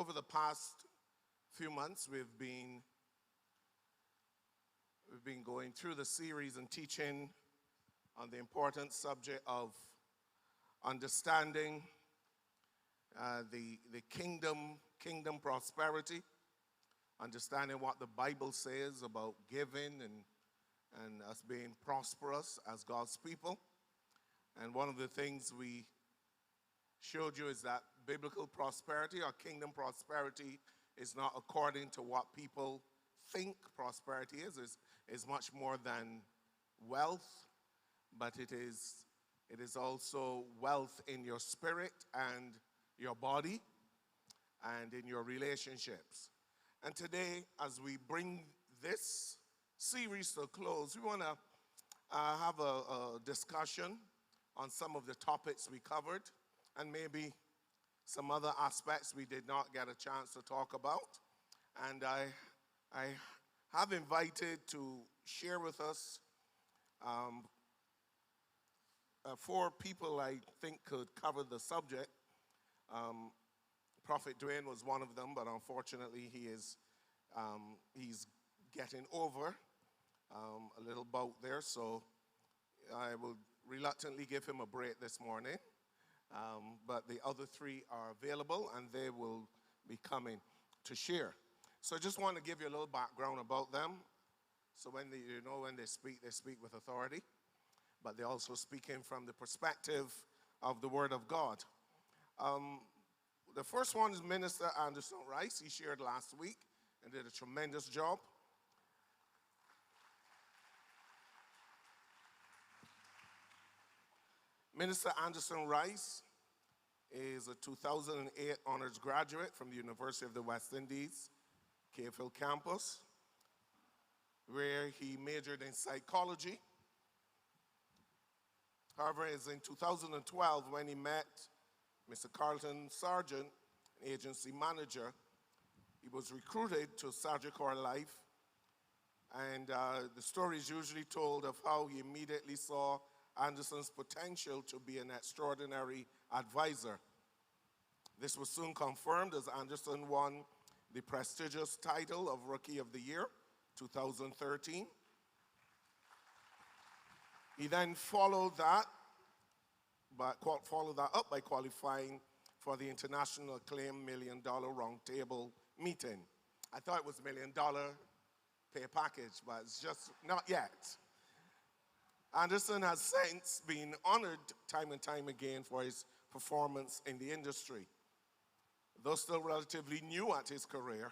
over the past few months, we've been going through the series and teaching on the important subject of understanding the kingdom prosperity, understanding what the Bible says about giving and us being prosperous as God's people. And one of the things we showed you is that biblical prosperity or kingdom prosperity is not according to what people think prosperity is. It's much more than wealth, but it is also wealth in your spirit and your body and in your relationships. And today, as we bring this series to a close, we want to have a discussion on some of the topics we covered and maybe some other aspects we did not get a chance to talk about. And I have invited to share with us 4 people I think could cover the subject. Prophet Dwayne was one of them, but unfortunately he's getting over a little bout there, so I will reluctantly give him a break this morning. But the other 3 are available and they will be coming to share. So I just want to give you a little background about them. So when they speak with authority, but they're also speaking from the perspective of the Word of God. The first one is Minister Anderson Rice. He shared last week and did a tremendous job. Minister Anderson Rice is a 2008 honors graduate from the University of the West Indies, Cave Hill campus, where he majored in psychology. However, it's in 2012 when he met Mr. Carlton Sargent, an agency manager. He was recruited to Sagicor Life, and the story is usually told of how he immediately saw Anderson's potential to be an extraordinary advisor. This was soon confirmed as Anderson won the prestigious title of Rookie of the Year, 2013. He then followed that up by qualifying for the international acclaimed $1 Million Roundtable meeting. I thought it was $1 Million pay package, but it's just not yet. Anderson has since been honored time and time again for his performance in the industry. Though still relatively new at his career,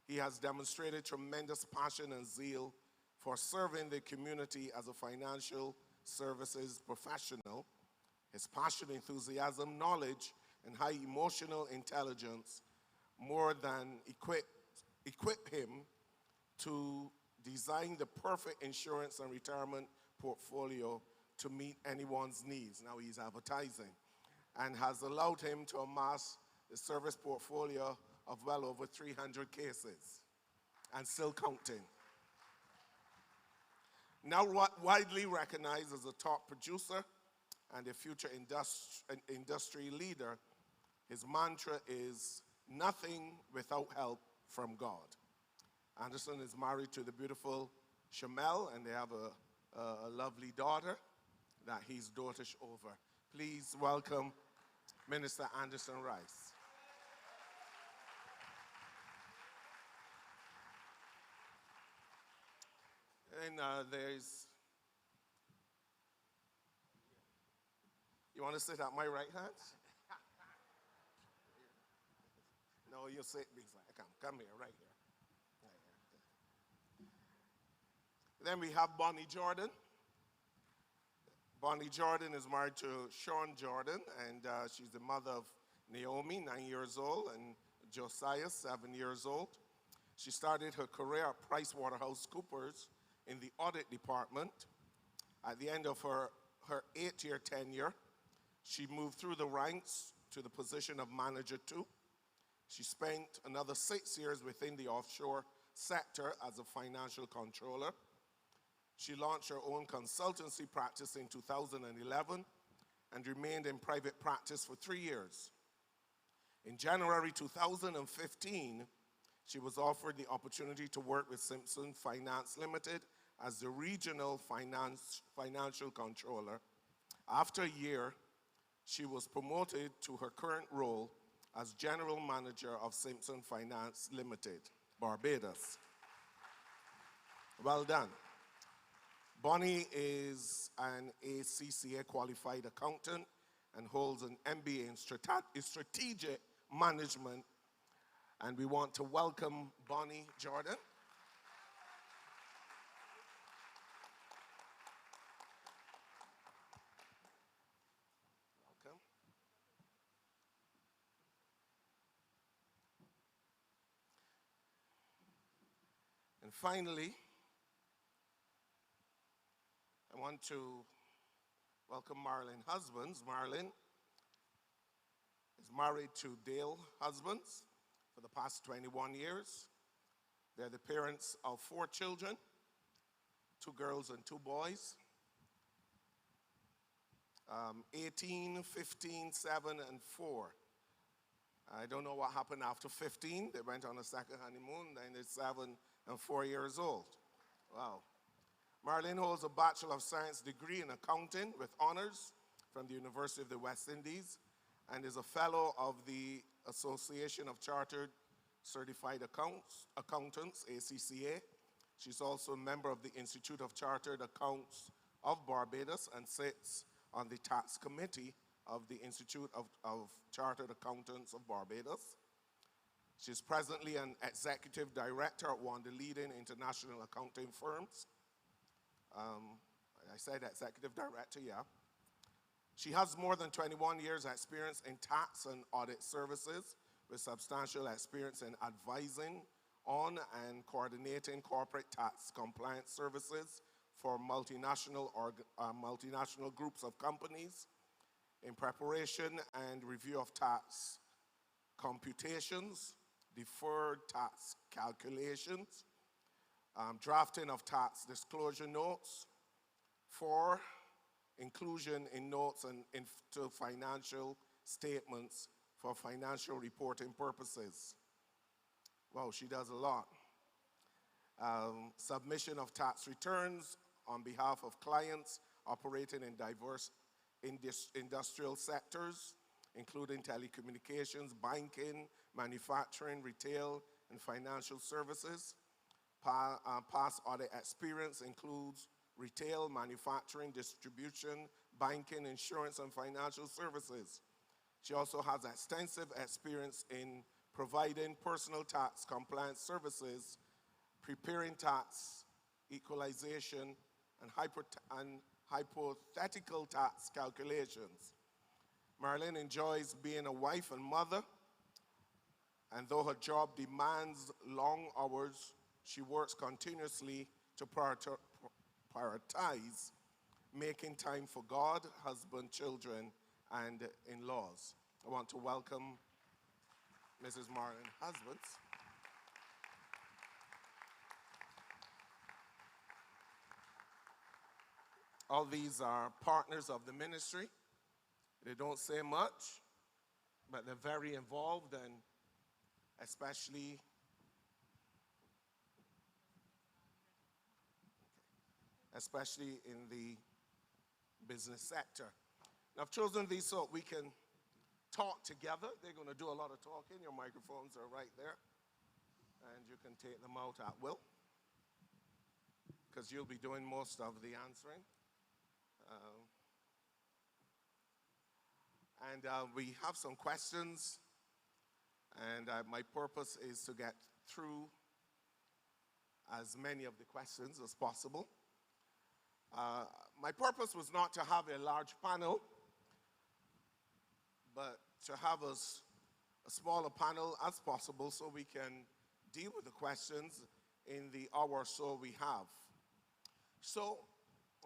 he has demonstrated tremendous passion and zeal for serving the community as a financial services professional. His passion, enthusiasm, knowledge, and high emotional intelligence more than equip him to design the perfect insurance and retirement portfolio to meet anyone's needs. Now he's advertising, and has allowed him to amass a service portfolio of well over 300 cases and still counting. Now widely recognized as a top producer and a future industry leader, his mantra is nothing without help from God. Anderson is married to the beautiful Shamel, and they have a lovely daughter that he's dotage over. Please welcome Minister Anderson Rice. And there's, you want to sit at my right hand? No, you sit beside. Come here, right here. Right here. Then we have Bonnie Jordan. Bonnie Jordan is married to Sean Jordan, and she's the mother of Naomi, 9 years old, and Josiah, 7 years old. She started her career at PricewaterhouseCoopers in the audit department. At the end of her 8-year tenure, she moved through the ranks to the position of manager 2. She spent another 6 years within the offshore sector as a financial controller. She launched her own consultancy practice in 2011 and remained in private practice for 3 years. In January 2015, she was offered the opportunity to work with Simpson Finance Limited as the regional financial controller. After a year, she was promoted to her current role as general manager of Simpson Finance Limited, Barbados. Well done. Bonnie is an ACCA qualified accountant and holds an MBA in strategic management. And we want to welcome Bonnie Jordan. Welcome. And finally, I want to welcome Marlene Husbands. Marlene is married to Dale Husbands for the past 21 years. They're the parents of 4 children, 2 girls and 2 boys, 18, 15, 7, and 4. I don't know what happened after 15. They went on a second honeymoon, then they're 7 and 4 years old. Wow. Marlene holds a Bachelor of Science degree in accounting with honors from the University of the West Indies and is a fellow of the Association of Chartered Certified Accountants, ACCA. She's also a member of the Institute of Chartered Accounts of Barbados and sits on the tax committee of the Institute of Chartered Accountants of Barbados. She's presently an executive director at one of the leading international accounting firms. I said executive director, yeah. She has more than 21 years experience in tax and audit services with substantial experience in advising on and coordinating corporate tax compliance services for multinational groups of companies in preparation and review of tax computations, deferred tax calculations, drafting of tax disclosure notes for inclusion in notes and into financial statements for financial reporting purposes. Wow, she does a lot. Submission of tax returns on behalf of clients operating in diverse industrial sectors, including telecommunications, banking, manufacturing, retail, and financial services. Past audit experience includes retail, manufacturing, distribution, banking, insurance, and financial services. She also has extensive experience in providing personal tax compliance services, preparing tax equalization, and hypothetical tax calculations. Marlene enjoys being a wife and mother, and though her job demands long hours, she works continuously to prioritize making time for God, husband, children, and in-laws. I want to welcome Mrs. Marlene Husbands. All these are partners of the ministry. They don't say much, but they're very involved, and especially in the business sector. Now, I've chosen these so we can talk together. They're going to do a lot of talking. Your microphones are right there, and you can take them out at will, because you'll be doing most of the answering. We have some questions, and my purpose is to get through as many of the questions as possible. My purpose was not to have a large panel, but to have a smaller panel as possible so we can deal with the questions in the hour or so we have. So,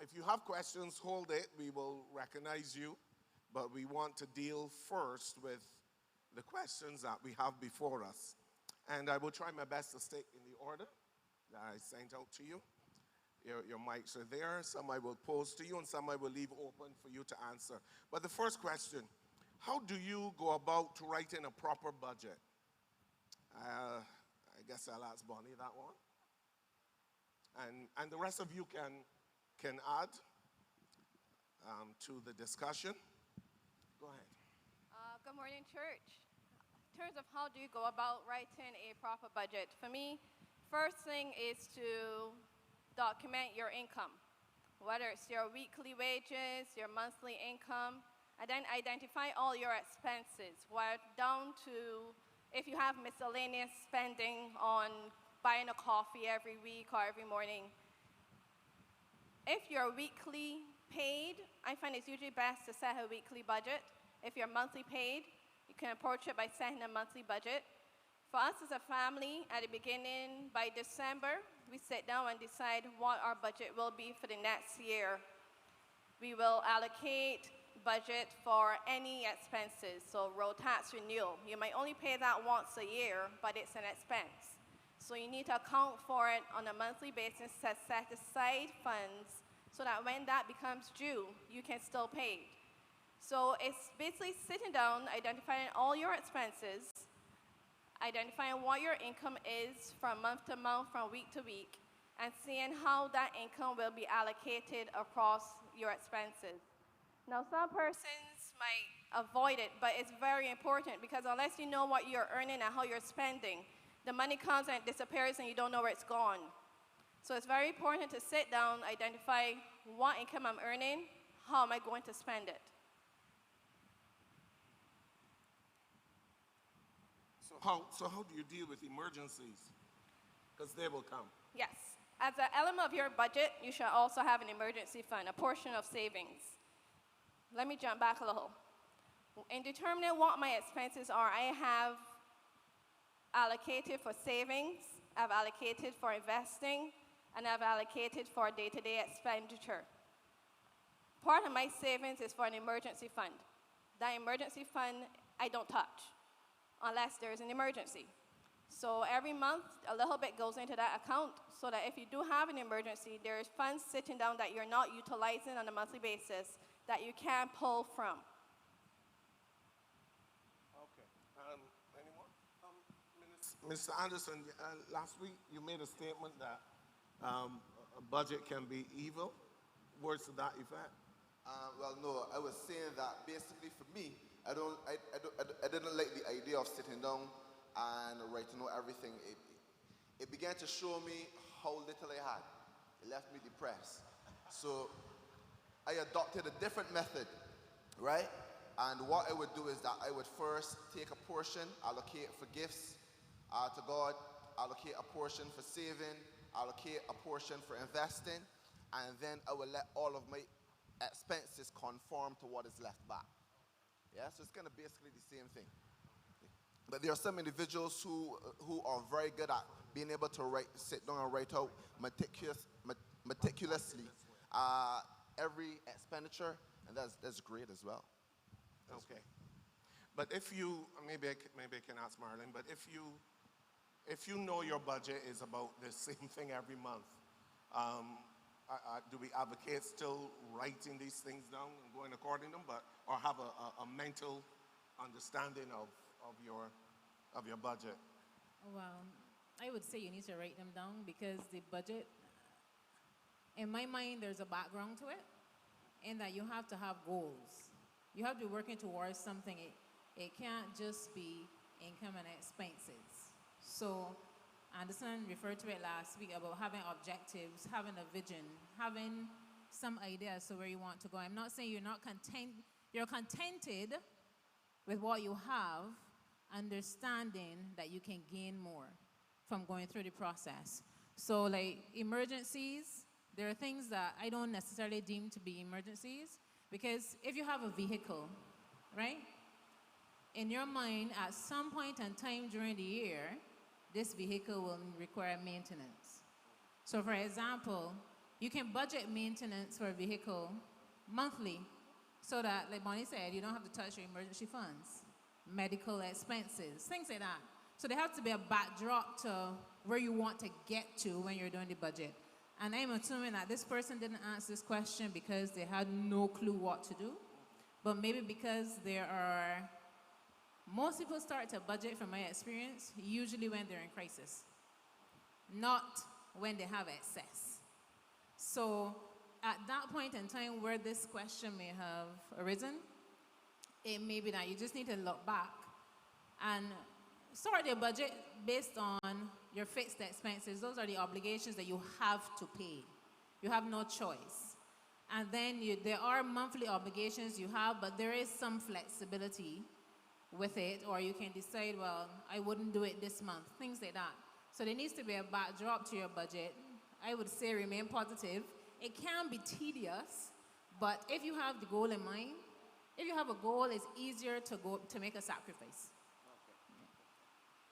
if you have questions, hold it. We will recognize you, but we want to deal first with the questions that we have before us. And I will try my best to stick in the order that I sent out to you. Your mics are there. Some I will pose to you, and some I will leave open for you to answer. But the first question, How do you go about writing a proper budget? I guess I'll ask Bonnie that one. And the rest of you can add to the discussion. Go ahead. Good morning, church. In terms of how do you go about writing a proper budget, for me, first thing is to document your income, whether it's your weekly wages, your monthly income, and then identify all your expenses, right down to if you have miscellaneous spending on buying a coffee every week or every morning. If you're weekly paid, I find it's usually best to set a weekly budget. If you're monthly paid, you can approach it by setting a monthly budget. For us as a family, at the beginning, by December, we sit down and decide what our budget will be for the next year. We will allocate budget for any expenses, so road tax renewal. You might only pay that once a year, but it's an expense. So you need to account for it on a monthly basis, set aside funds so that when that becomes due, you can still pay it. So it's basically sitting down, identifying all your expenses, identifying what your income is from month to month, from week to week, and seeing how that income will be allocated across your expenses. Now, some persons might avoid it, but it's very important because unless you know what you're earning and how you're spending, the money comes and disappears and you don't know where it's gone. So it's very important to sit down, identify what income I'm earning, how am I going to spend it. So how do you deal with emergencies? Because they will come. Yes. As an element of your budget, you should also have an emergency fund, a portion of savings. Let me jump back a little. In determining what my expenses are, I have allocated for savings, I've allocated for investing, and I've allocated for day-to-day expenditure. Part of my savings is for an emergency fund. That emergency fund, I don't touch unless there's an emergency. So every month, a little bit goes into that account so that if you do have an emergency, there's funds sitting down that you're not utilizing on a monthly basis that you can pull from. Okay. Anyone? Mr. Anderson, last week you made a statement that a budget can be evil. Words to that effect? Well, no, I was saying that basically for me, I didn't like the idea of sitting down and writing out everything. It began to show me how little I had. It left me depressed. So I adopted a different method, right? And what I would do is that I would first take a portion, allocate for gifts to God, allocate a portion for saving, allocate a portion for investing, and then I will let all of my expenses conform to what is left back. Yeah, so it's kind of basically the same thing. But there are some individuals who are very good at being able to sit down and write out meticulously every expenditure, and that's great as well. Okay. But if you, maybe I can ask Marlon, but if you know your budget is about the same thing every month, do we advocate still writing these things down and going according to them, or have a mental understanding of your budget? Well, I would say you need to write them down because the budget, in my mind, there's a background to it, in that you have to have goals. You have to be working towards something. It can't just be income and expenses. So Anderson referred to it last week about having objectives, having a vision, having some ideas to where you want to go. I'm not saying you're not content. You're contented with what you have, understanding that you can gain more from going through the process. So like emergencies, there are things that I don't necessarily deem to be emergencies, because if you have a vehicle, right, in your mind at some point in time during the year, this vehicle will require maintenance. So for example, you can budget maintenance for a vehicle monthly so that, like Bonnie said, you don't have to touch your emergency funds, medical expenses, things like that. So there has to be a backdrop to where you want to get to when you're doing the budget. And I'm assuming that this person didn't answer this question because they had no clue what to do. but maybe because most people start to budget, from my experience, usually when they're in crisis, not when they have excess. So at that point in time where this question may have arisen, it may be that you just need to look back and sort your budget based on your fixed expenses. Those are the obligations that you have to pay. You have no choice. And then there are monthly obligations you have, but there is some flexibility with it, or you can decide, well, I wouldn't do it this month, things like that. So there needs to be a backdrop to your budget. I would say remain positive. It can be tedious, but if you have the goal in mind, if you have a goal, it's easier to make a sacrifice.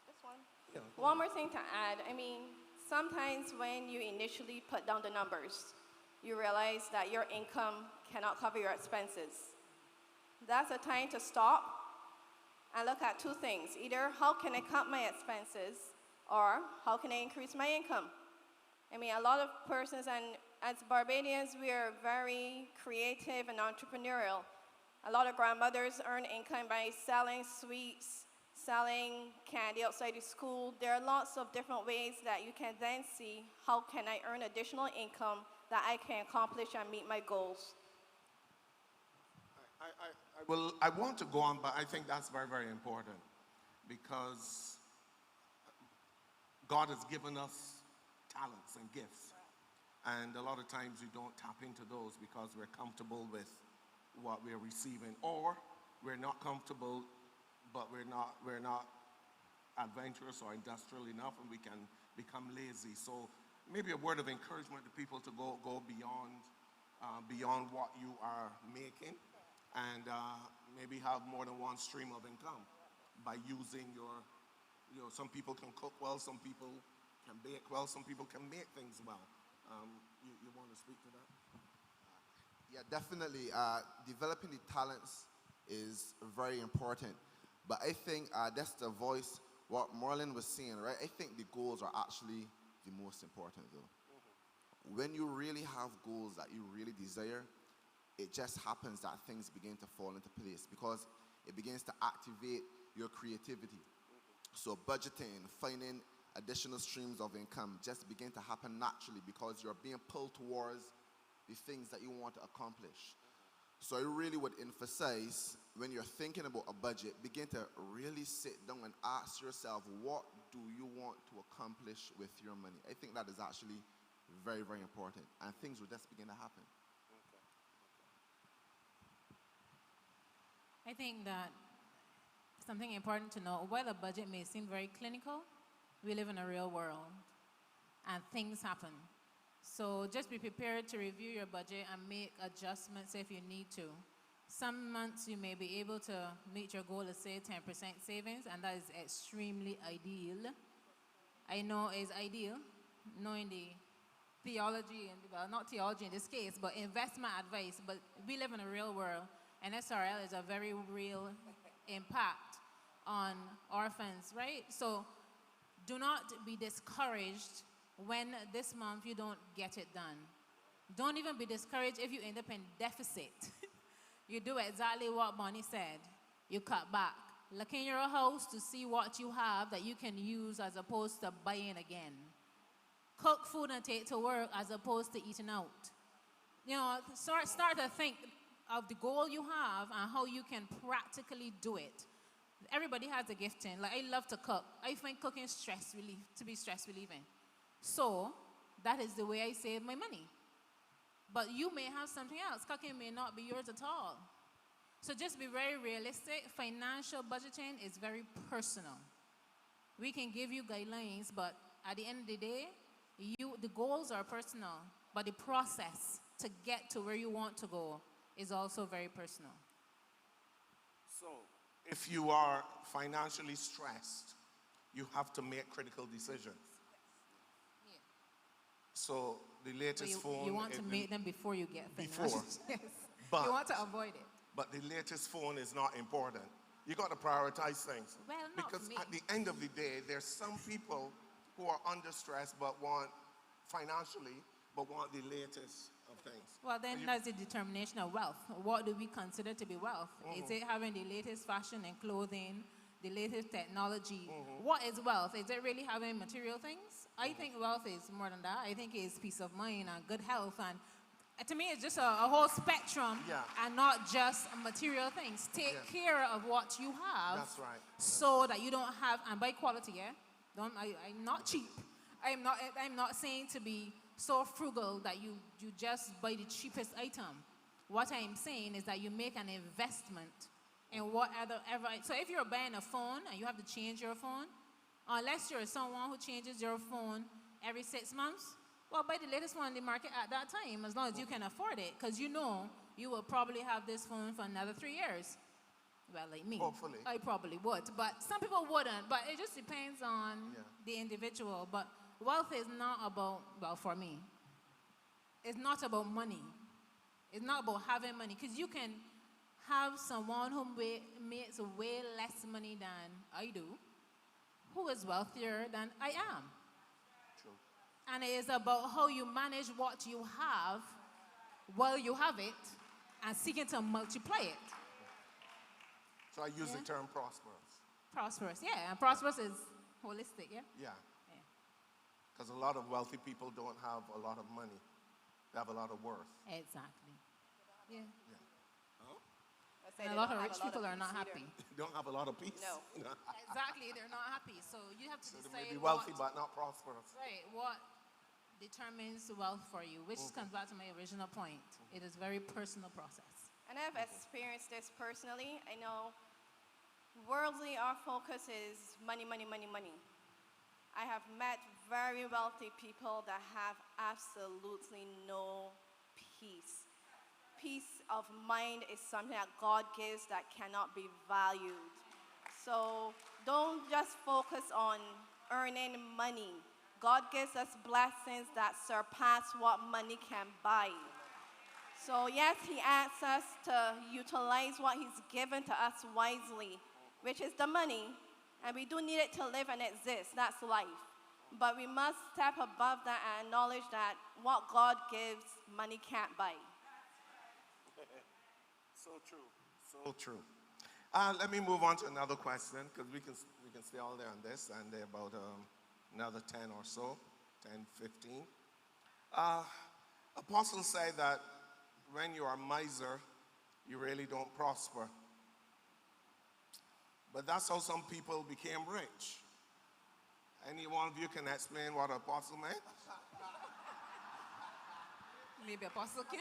This one. Yeah. One more thing to add. I mean, sometimes when you initially put down the numbers, you realize that your income cannot cover your expenses. That's a time to stop and look at two things. Either how can I cut my expenses, or how can I increase my income? I mean, a lot of persons, and as Barbadians, we are very creative and entrepreneurial. A lot of grandmothers earn income by selling sweets, selling candy outside the school. There are lots of different ways that you can then see how can I earn additional income that I can accomplish and meet my goals. I want to go on, but I think that's very, very important, because God has given us talents and gifts. And a lot of times we don't tap into those because we're comfortable with what we're receiving, or we're not comfortable, but we're not adventurous or industrial enough, and we can become lazy. So maybe a word of encouragement to people to go beyond what you are making, and maybe have more than one stream of income by using some people can cook well, some people can bake well, some people can make things well. You want to speak to that? Yeah, definitely. Developing the talents is very important. But I think that's the voice, what Marlon was saying, right? I think the goals are actually the most important, though. Mm-hmm. When you really have goals that you really desire, it just happens that things begin to fall into place because it begins to activate your creativity. Mm-hmm. So budgeting, finding additional streams of income just begin to happen naturally because you're being pulled towards the things that you want to accomplish. So I really would emphasize, when you're thinking about a budget, begin to really sit down and ask yourself, what do you want to accomplish with your money? I think that is actually very, very important, and things will just begin to happen. I think that something important to know, while a budget may seem very clinical, we live in a real world and things happen. So just be prepared to review your budget and make adjustments if you need to. Some months you may be able to meet your goal of, say, 10% savings, and that is extremely ideal. I know it's ideal, knowing the theology, and well, not theology in this case, but investment advice. But we live in a real world, and SRL is a very real impact on orphans, right? So do not be discouraged when this month you don't get it done. Don't even be discouraged if you end up in deficit. You do exactly what Bonnie said. You cut back. Look in your house to see what you have that you can use as opposed to buying again. Cook food and take to work as opposed to eating out. You know, start to think of the goal you have and how you can practically do it. Everybody has a gifting. Like, I love to cook. I find cooking to be stress relieving. So that is the way I save my money. But you may have something else. Cooking may not be yours at all. So just be very realistic. Financial budgeting is very personal. We can give you guidelines, but at the end of the day, the goals are personal, but the process to get to where you want to go is also very personal. So if you are financially stressed, you have to make critical decisions. Yeah. So the latest phone... You want to make them before you get financial before. stress. But, you want to avoid it. But the latest phone is not important. You got to prioritize things. Well, not because for me. At the end of the day, there's some people who are under stress but want financially, but want the latest of things. Well, then that's the determination of wealth. What do we consider to be wealth? Is it having the latest fashion and clothing, the latest technology? What is wealth? Is it really having material things? I think wealth is more than that. I think it's peace of mind and good health. And to me, it's just a whole spectrum and not just material things. Take care of what you have. That's right. So that you don't have, and buy quality, yeah? I'm not cheap. I'm not saying to be so frugal that you just buy the cheapest item. What I'm saying is that you make an investment in whatever. So if you're buying a phone and you have to change your phone, unless you're someone who changes your phone every 6 months, well, buy the latest one in the market at that time, as long as you can afford it, because you know you will probably have this phone for another 3 years. Well, like me. Hopefully. I probably would, but some people wouldn't. But it just depends on the individual. But wealth is not about, well, for me, it's not about money. It's not about having money, because you can have someone who makes way less money than I do, who is wealthier than I am. True. And it is about how you manage what you have while you have it and seeking to multiply it. So I use the term prosperous. Prosperous, yeah. And prosperous is holistic, yeah? Yeah. Because a lot of wealthy people don't have a lot of money. They have a lot of worth. Exactly. Yeah. And a lot of rich people are not happy. Don't have a lot of peace. No. Exactly, they're not happy. So you have to So decide they may be wealthy but not prosperous. right, what determines wealth for you, which comes back to my original point. It is a very personal process. And I've experienced this personally. I know worldly, our focus is money, money, money, money. I have met very wealthy people that have absolutely no peace. Peace of mind is something that God gives that cannot be valued. So don't just focus on earning money. God gives us blessings that surpass what money can buy. So yes, he asks us to utilize what he's given to us wisely, which is the money, and we do need it to live and exist. That's life. But we must step above that and acknowledge that what God gives, money can't buy. So true. So true. Let me move on to another question, because we can stay all day on this, and they're about another 10 or so, 10, 15. Apostles say that when you are a miser, you really don't prosper. But that's how some people became rich. Any one of you can explain what apostle meant? Maybe Apostle can.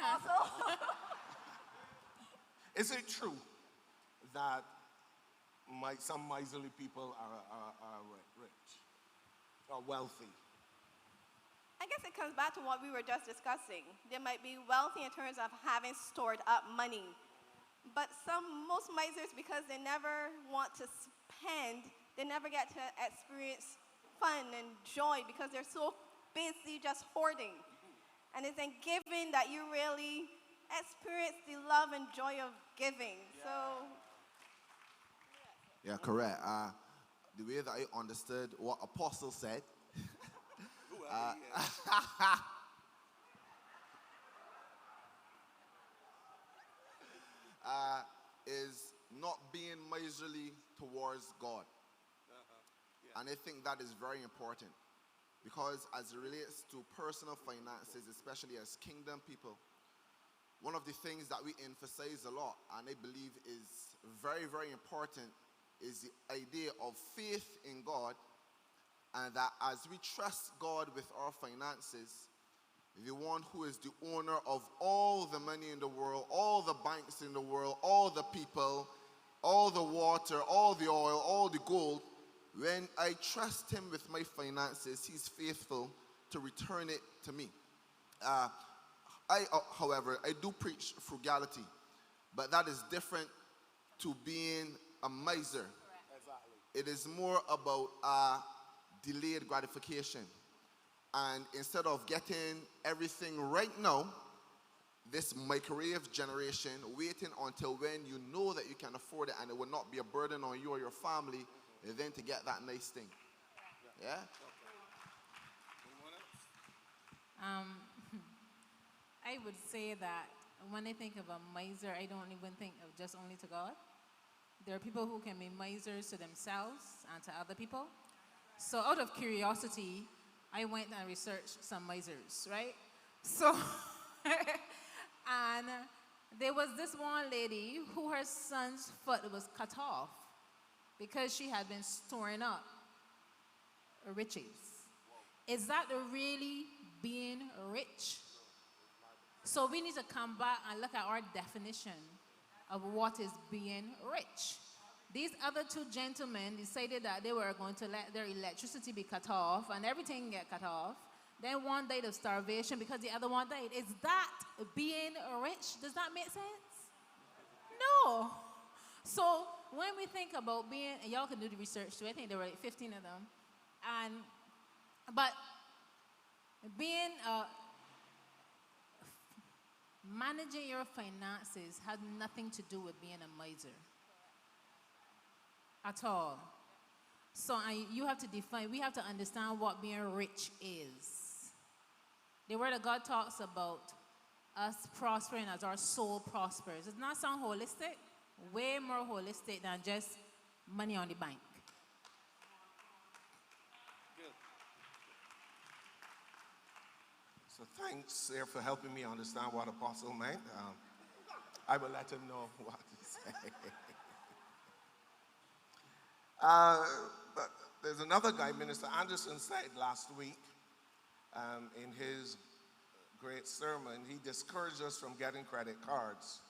Is it true that some miserly people are rich or wealthy? I guess it comes back to what we were just discussing. They might be wealthy in terms of having stored up money. But most misers, because they never want to spend, they never get to experience fun and joy because they're so busy just hoarding. And it's in giving that you really experience the love and joy of giving. So. Yeah, correct. The way that I understood what Apostle said, is not being miserly towards God. And I think that is very important, because as it relates to personal finances, especially as kingdom people, one of the things that we emphasize a lot, and I believe is very, very important, is the idea of faith in God, and that as we trust God with our finances, the one who is the owner of all the money in the world, all the banks in the world, all the people, all the water, all the oil, all the gold, when I trust him with my finances, he's faithful to return it to me. However, I do preach frugality, but that is different to being a miser. Exactly. It is more about delayed gratification. And instead of getting everything right now, this microwave generation, waiting until when you know that you can afford it and it will not be a burden on you or your family, and then to get that nice thing. Yeah? Anyone else? I would say that when I think of a miser, I don't even think of just only to God. There are people who can be misers to themselves and to other people. So out of curiosity, I went and researched some misers, right? So, and there was this one lady who her son's foot was cut off because she had been storing up riches. Is that really being rich? So we need to come back and look at our definition of what is being rich. These other two gentlemen decided that they were going to let their electricity be cut off and everything get cut off. Then one died of starvation because the other one died. Is that being rich? Does that make sense? No. So when we think about being, and y'all can do the research too, I think there were like 15 of them. But being, managing your finances has nothing to do with being a miser at all. So you have to define, we have to understand what being rich is. The Word of God talks about us prospering as our soul prospers. Does not sound holistic? Way more holistic than just money on the bank. So thanks, sir, for helping me understand what apostle meant. I will let him know what to say. But there's another guy, Minister Anderson said last week in his great sermon, he discouraged us from getting credit cards.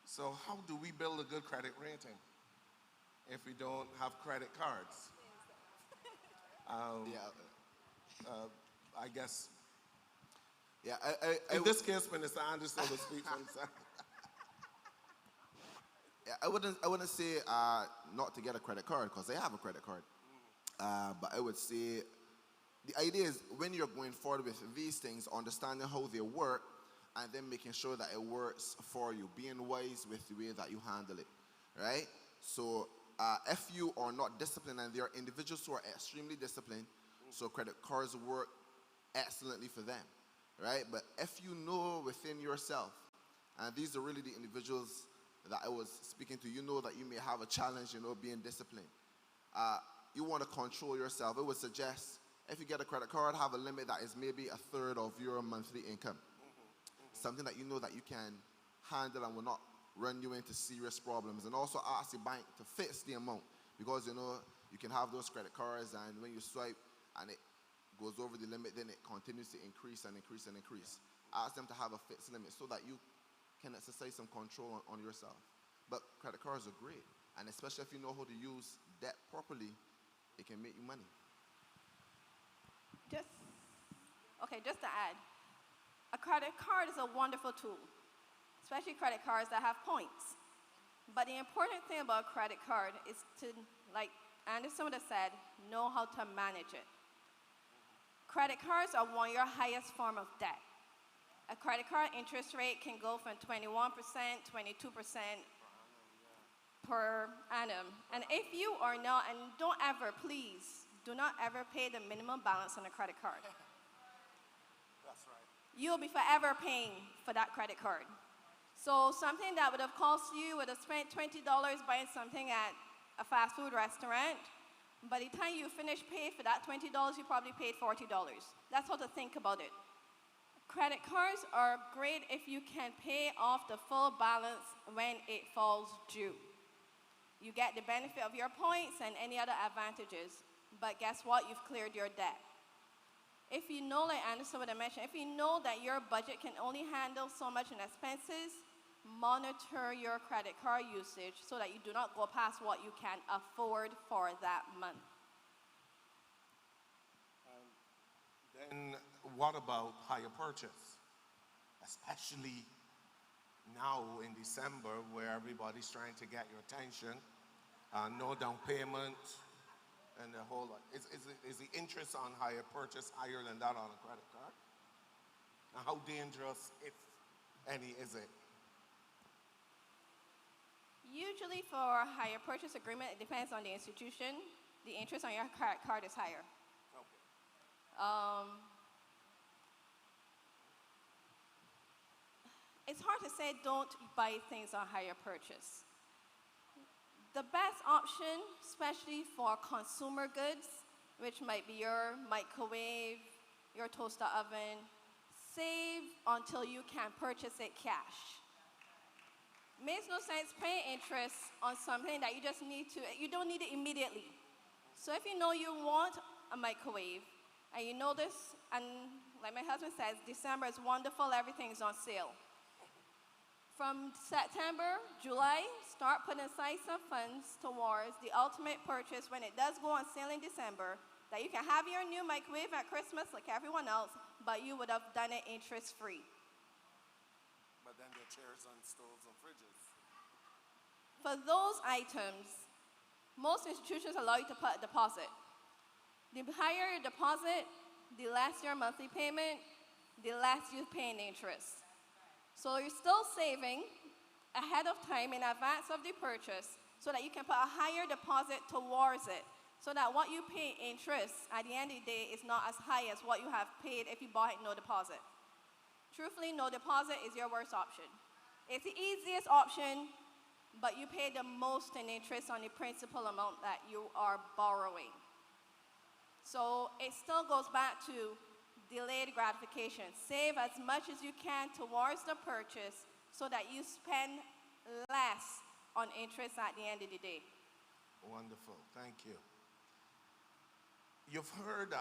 So how do we build a good credit rating if we don't have credit cards? I guess. Yeah, In this case, Minister Anderson will speak for himself. Yeah, I wouldn't say not to get a credit card because I have a credit card. But I would say the idea is when you're going forward with these things, understanding how they work and then making sure that it works for you, being wise with the way that you handle it, right? So if you are not disciplined, and there are individuals who are extremely disciplined, so credit cards work excellently for them, right? But if you know within yourself, and these are really the individuals that I was speaking to, you know that you may have a challenge, being disciplined. You want to control yourself. I would suggest if you get a credit card, have a limit that is maybe a third of your monthly income. Something that you know that you can handle and will not run you into serious problems. And also ask the bank to fix the amount because, you can have those credit cards and when you swipe and it goes over the limit, then it continues to increase and increase and increase. Ask them to have a fixed limit so that you can exercise some control on yourself. But credit cards are great, and especially if you know how to use debt properly, it can make you money. Just to add, a credit card is a wonderful tool, especially credit cards that have points. But the important thing about a credit card is to, like Anderson would have said, know how to manage it. Credit cards are one of your highest form of debt. A credit card interest rate can go from 21%, 22% per annum. And if you are not, and don't ever, please, do not ever pay the minimum balance on a credit card. That's right. You'll be forever paying for that credit card. So something that would have cost you, would have spent $20 buying something at a fast food restaurant, by the time you finish paying for that $20, you probably paid $40. That's how to think about it. Credit cards are great if you can pay off the full balance when it falls due. You get the benefit of your points and any other advantages, but guess what? You've cleared your debt. If you know, like Anderson would have mentioned, if you know that your budget can only handle so much in expenses, monitor your credit card usage so that you do not go past what you can afford for that month. Then what about hire purchase? Especially now in December where everybody's trying to get your attention. No down payment and the whole lot. Is the interest on hire purchase higher than that on a credit card? Now how dangerous, if any, is it? Usually for a hire purchase agreement, it depends on the institution. The interest on your card is higher. Okay. it's hard to say don't buy things on hire purchase. The best option, especially for consumer goods, which might be your microwave, your toaster oven, save until you can purchase it cash. Makes no sense paying interest on something that you don't need it immediately. So if you know you want a microwave, and you know this, and like my husband says, December is wonderful, everything's on sale. From September, July, start putting aside some funds towards the ultimate purchase when it does go on sale in December, that you can have your new microwave at Christmas like everyone else, but you would have done it interest-free. But then there are chairs and stoves and fridges. For those items, most institutions allow you to put a deposit. The higher your deposit, the less your monthly payment, the less you pay in interest. So you're still saving ahead of time in advance of the purchase so that you can put a higher deposit towards it so that what you pay interest at the end of the day is not as high as what you have paid if you bought it no deposit. Truthfully, no deposit is your worst option. It's the easiest option, but you pay the most in interest on the principal amount that you are borrowing. So it still goes back to delayed gratification. Save as much as you can towards the purchase so that you spend less on interest at the end of the day. Wonderful, thank you. You've heard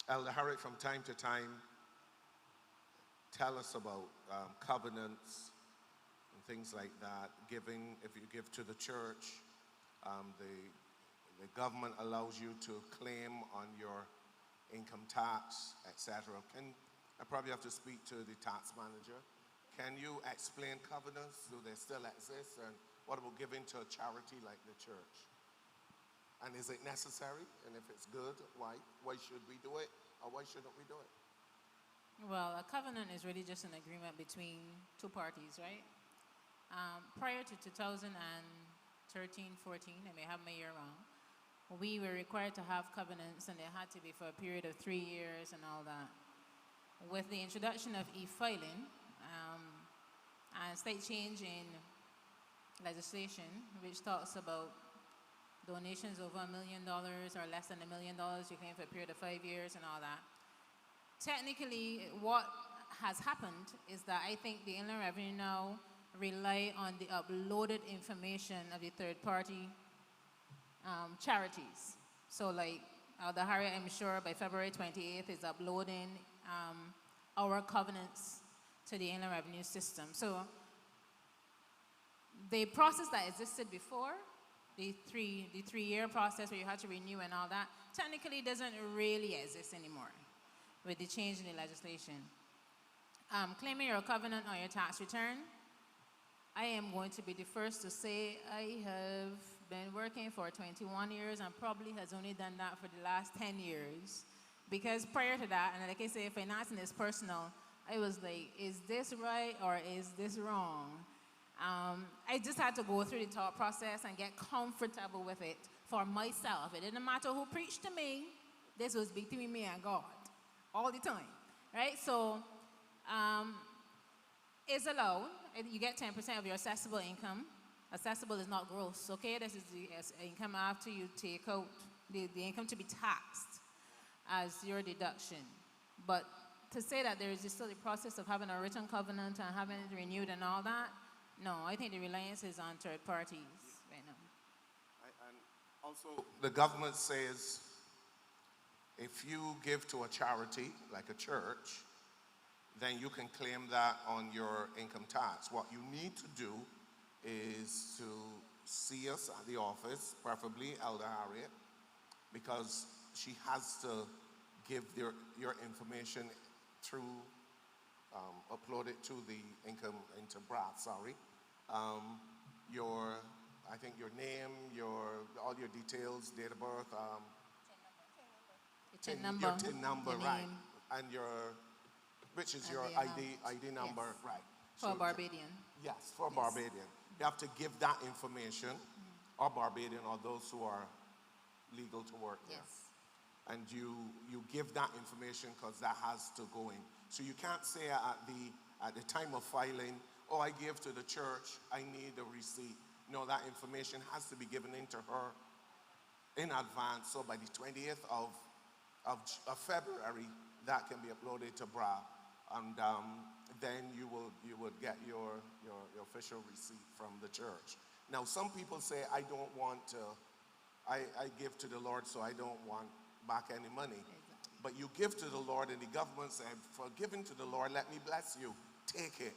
Elder Harriet from time to time tell us about covenants and things like that. Giving, if you give to the church, the government allows you to claim on your income tax, etc. I probably have to speak to the tax manager. Can you explain covenants? Do they still exist? And what about giving to a charity like the church? And is it necessary? And if it's good, why? Why should we do it? Or why shouldn't we do it? Well, a covenant is really just an agreement between two parties, right? Prior to 2013, 14, I may have my year wrong, we were required to have covenants, and they had to be for a period of 3 years and all that. With the introduction of e-filing and slight change in legislation, which talks about donations over $1 million or less than $1 million, you claim for a period of 5 years and all that. Technically, what has happened is that I think the Inland Revenue now rely on the uploaded information of the third party charities. So like the Harriet, I'm sure by February 28th is uploading our covenants to the Inland Revenue system. So the process that existed before, the three-year process where you had to renew and all that, technically doesn't really exist anymore with the change in the legislation. Claiming your covenant on your tax return, I am going to be the first to say I have been working for 21 years and probably has only done that for the last 10 years. Because prior to that, and like I say, financing is personal, I was like, is this right or is this wrong? I just had to go through the thought process and get comfortable with it for myself. It didn't matter who preached to me. This was between me and God all the time, right? So it's allowed. You get 10% of your assessable income. Assessable is not gross, okay? This is the income after you take out the income to be taxed as your deduction. But to say that there is still the process of having a written covenant and having it renewed and all that, no, I think the reliance is on third parties right now. And also, the government says if you give to a charity, like a church, then you can claim that on your income tax. What you need to do is to see us at the office, preferably Elder Harriet, because she has to give your information through, upload it to the income, into BRAT, sorry. I think your name, all your details, date of birth, Your TIN number. Your TIN number, your right. name, And which is and your the ID number, Yes. right. for So- Barbadian. Yes, for Barbadian. You have to give that information, or Barbadian, or those who are legal to work there. Yes. And you give that information because that has to go in. So you can't say at the at the time of filing, oh, I gave to the church, I need a receipt. No, that information has to be given in to her in advance. So by the 20th of February, that can be uploaded to BRA. And then you would get your official receipt from the church. Now, some people say, I don't want to, I give to the Lord, so I don't want back any money. But you give to the Lord, and the government said, for giving to the Lord, let me bless you. Take it.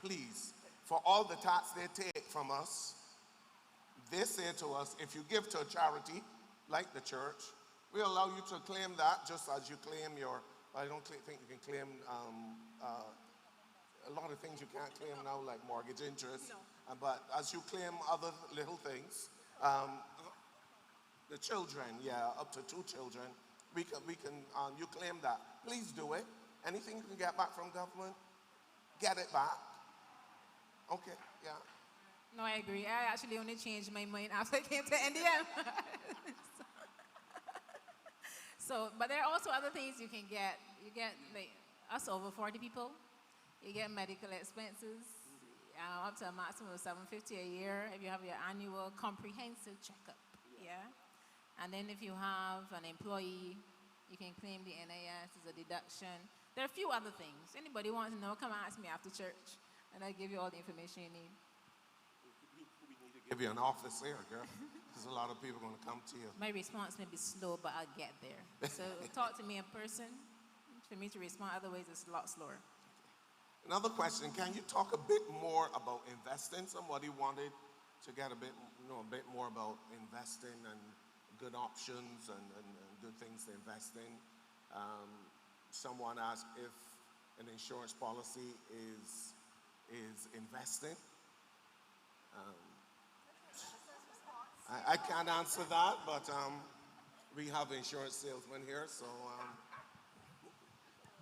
Please. For all the tax they take from us, they say to us, if you give to a charity, like the church, we allow you to claim that just as you claim your, I don't think you can claim a lot of things you can't claim now, like mortgage interest. No. But as you claim other little things, the children, up to 2 children, we can you claim that. Please do it. Anything you can get back from government, get it back. Okay, yeah. No, I agree. I actually only changed my mind after I came to India. But there are also other things you can get. You get, like, us over 40 people, you get medical expenses, up to a maximum of $750 a year if you have your annual comprehensive checkup, And then if you have an employee, you can claim the NIS as a deduction. There are a few other things. Anybody wants to know, come ask me after church, and I'll give you all the information you need. We need to give you an office here, girl. There's a lot of people going to come to you. My response may be slow, but I'll get there. So talk to me in person. For me to respond, otherwise it's a lot slower. Another question, can you talk a bit more about investing? Somebody wanted to get a bit more about investing and good options and good things to invest in. Someone asked if an insurance policy is investing. I can't answer that, but we have insurance salesmen here, so.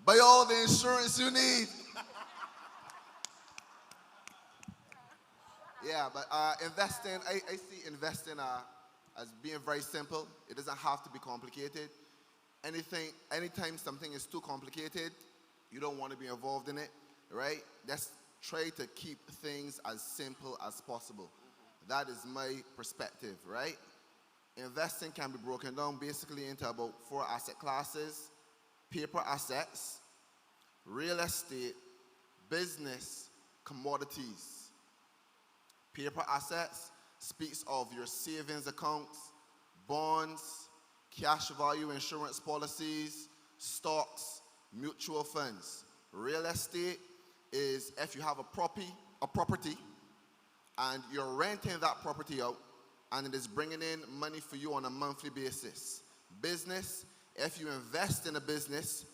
Buy all the insurance you need. Yeah, but investing, I see investing as being very simple. It doesn't have to be complicated. Anytime something is too complicated, you don't want to be involved in it, right? Let's try to keep things as simple as possible. That is my perspective, right? Investing can be broken down basically into about 4 asset classes: paper assets, real estate, business, commodities. Paper assets speaks of your savings accounts, bonds, cash value insurance policies, stocks, mutual funds. Real estate is if you have a property and you're renting that property out and it is bringing in money for you on a monthly basis. Business, if you invest in a business,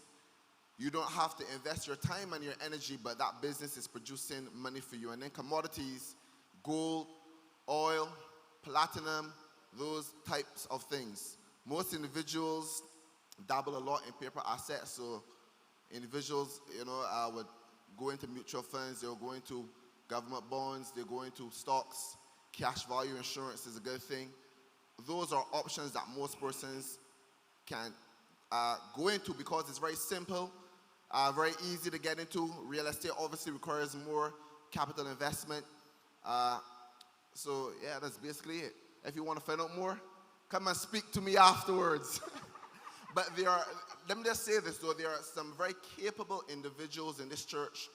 you don't have to invest your time and your energy, but that business is producing money for you. And then commodities, gold, oil, platinum, those types of things. Most individuals dabble a lot in paper assets, so individuals, would go into mutual funds, they'll go into government bonds, they'll go into stocks. Cash value insurance is a good thing. Those are options that most persons can go into because it's very simple, very easy to get into. Real estate obviously requires more capital investment. So yeah, that's basically it. If you want to find out more, come and speak to me afterwards. But let me just say this though, there are some very capable individuals in this church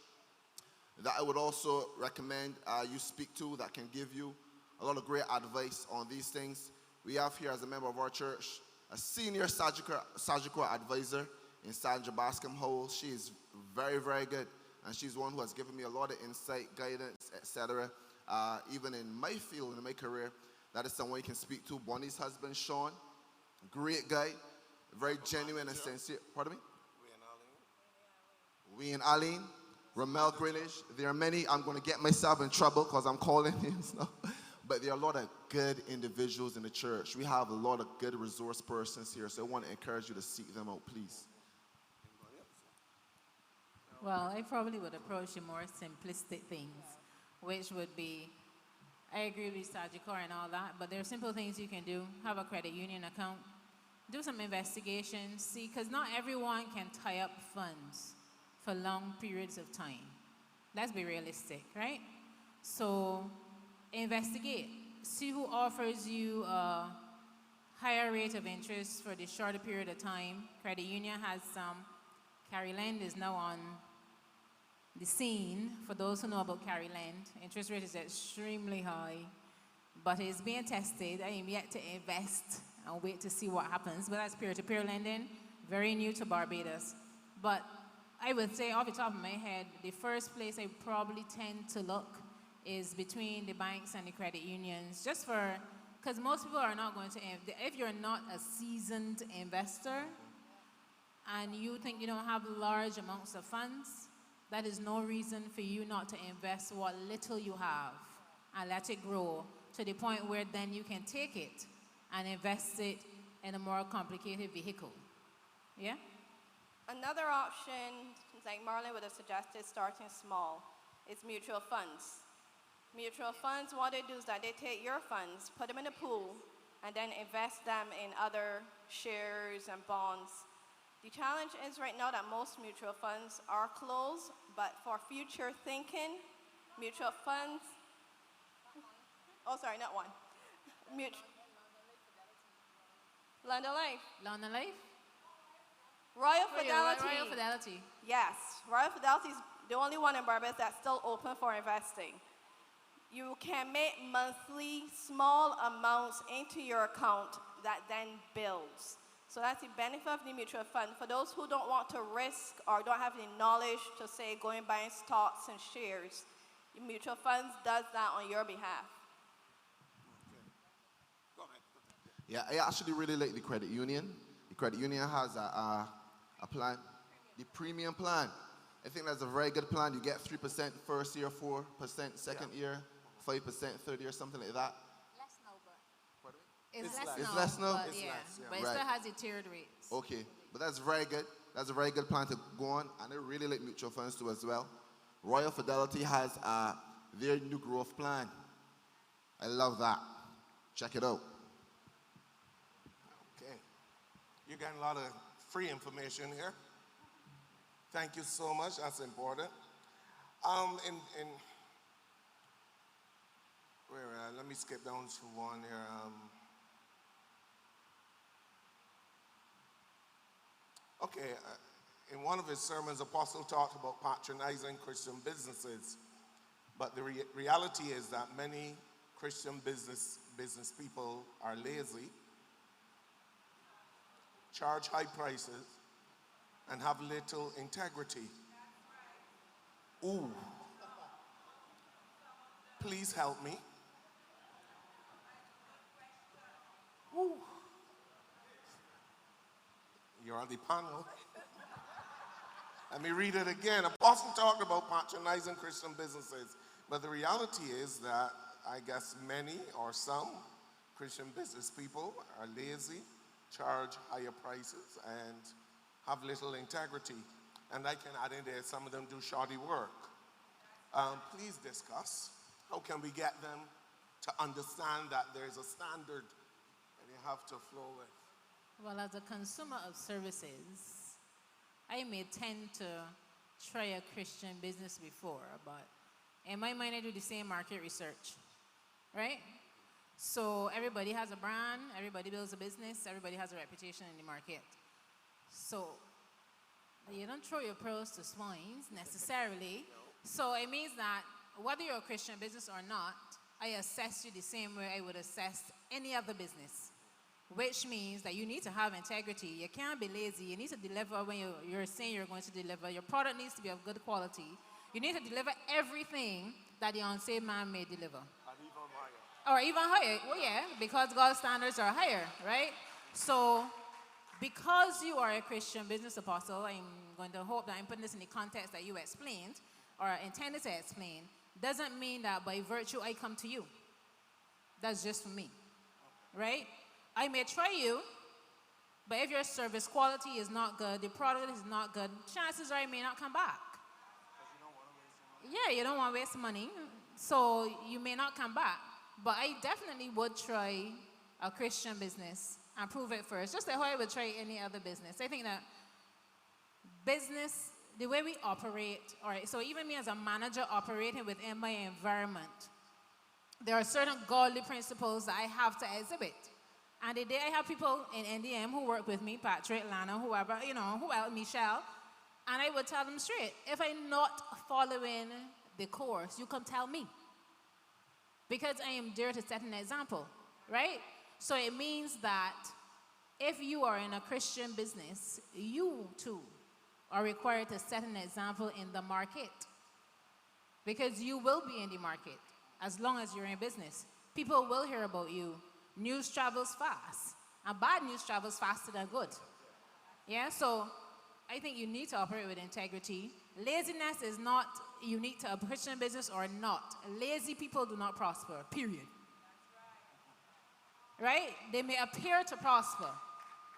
that I would also recommend you speak to that can give you a lot of great advice on these things. We have here as a member of our church a senior surgical advisor in Sandra Bascom Hole. She is very, very good, and she's one who has given me a lot of insight, guidance, etc. Even in my field, in my career, that is someone you can speak to. Bonnie's husband, Sean, great guy, very genuine and sincere. Pardon me? We and Aline, Ramel Greenwich. There are many. I'm going to get myself in trouble because I'm calling him. But there are a lot of good individuals in the church. We have a lot of good resource persons here, so I want to encourage you to seek them out, please. Well, I probably would approach the more simplistic things, which would be, I agree with Sajikor and all that, but there are simple things you can do. Have a credit union account. Do some investigation. See, because not everyone can tie up funds for long periods of time. Let's be realistic, right? So investigate. See who offers you a higher rate of interest for the shorter period of time. Credit union has some. Carryland is now on the scene. For those who know about Carryland, interest rate is extremely high, but it's being tested. I am yet to invest and wait to see what happens. But that's peer-to-peer lending, very new to Barbados. But I would say off the top of my head, the first place I probably tend to look is between the banks and the credit unions, just for, because most people are not going to, if you're not a seasoned investor and you think you don't have large amounts of funds, that is no reason for you not to invest what little you have and let it grow to the point where then you can take it and invest it in a more complicated vehicle. Yeah? Another option, like Marlon would have suggested, starting small, is mutual funds. Mutual funds, what they do is that they take your funds, put them in a pool, and then invest them in other shares and bonds. The challenge is right now that most mutual funds are closed, but for future thinking, mutual funds, oh sorry, not one. London Life. London Life? Royal Fidelity. Royal Fidelity. Yes, Royal Fidelity is the only one in Barbados that's still open for investing. You can make monthly small amounts into your account that then builds. So that's the benefit of the mutual fund. For those who don't want to risk or don't have any knowledge to say going buying stocks and shares, the mutual funds does that on your behalf. Go ahead. Yeah, I actually really like the credit union. The credit union has a plan, the premium plan. I think that's a very good plan. You get 3% first year, 4% second year, 5% third year, something like that. Less now, but. Pardon It's me? less It's now. less now? But It's yeah, less, yeah. but it Right. still has the tiered rates. Okay, but that's very good. That's a very good plan to go on, and I really like mutual funds too as well. Royal Fidelity has their new growth plan. I love that. Check it out. Okay. You're getting a lot of free information here. Thank you so much. That's important. Let me skip down to one here. In one of his sermons, Apostle talked about patronizing Christian businesses. But the reality is that many Christian business people are lazy, charge high prices, and have little integrity. Ooh. Please help me. Ooh. You're on the panel. Let me read it again. Apostle talked about patronizing Christian businesses, but the reality is that I guess many or some Christian business people are lazy, charge higher prices, and have little integrity. And I can add in there, some of them do shoddy work. Please discuss, how can we get them to understand that there's a standard that you have to flow with? Well, as a consumer of services, I may tend to try a Christian business before, but in my mind, I do the same market research, right? So everybody has a brand, everybody builds a business, everybody has a reputation in the market. So you don't throw your pearls to swines necessarily. So it means that whether you're a Christian business or not, I assess you the same way I would assess any other business, which means that you need to have integrity. You can't be lazy. You need to deliver when you're saying you're going to deliver. Your product needs to be of good quality. You need to deliver everything that the unsaved man may deliver. Or even higher. Well, yeah, because God's standards are higher, right? So because you are a Christian business apostle, I'm going to hope that I'm putting this in the context that you explained or intended to explain, doesn't mean that by virtue I come to you. That's just for me, right? I may try you, but if your service quality is not good, the product is not good, chances are I may not come back. Yeah, you don't want to waste money, so you may not come back. But I definitely would try a Christian business and prove it first, just like how I would try any other business. I think that business the way we operate. All right, so even me as a manager operating within my environment, there are certain godly principles that I have to exhibit. And the day I have people in NDM who work with me, Patrick, Lana, whoever, who else, Michelle, and I would tell them straight, if I'm not following the course, you come tell me. Because I am there to set an example, right? So it means that if you are in a Christian business, you too are required to set an example in the market. Because you will be in the market as long as you're in business. People will hear about you. News travels fast. And bad news travels faster than good. Yeah, so I think you need to operate with integrity. Laziness is not unique to a Christian business or not. Lazy people do not prosper, period. Right? They may appear to prosper,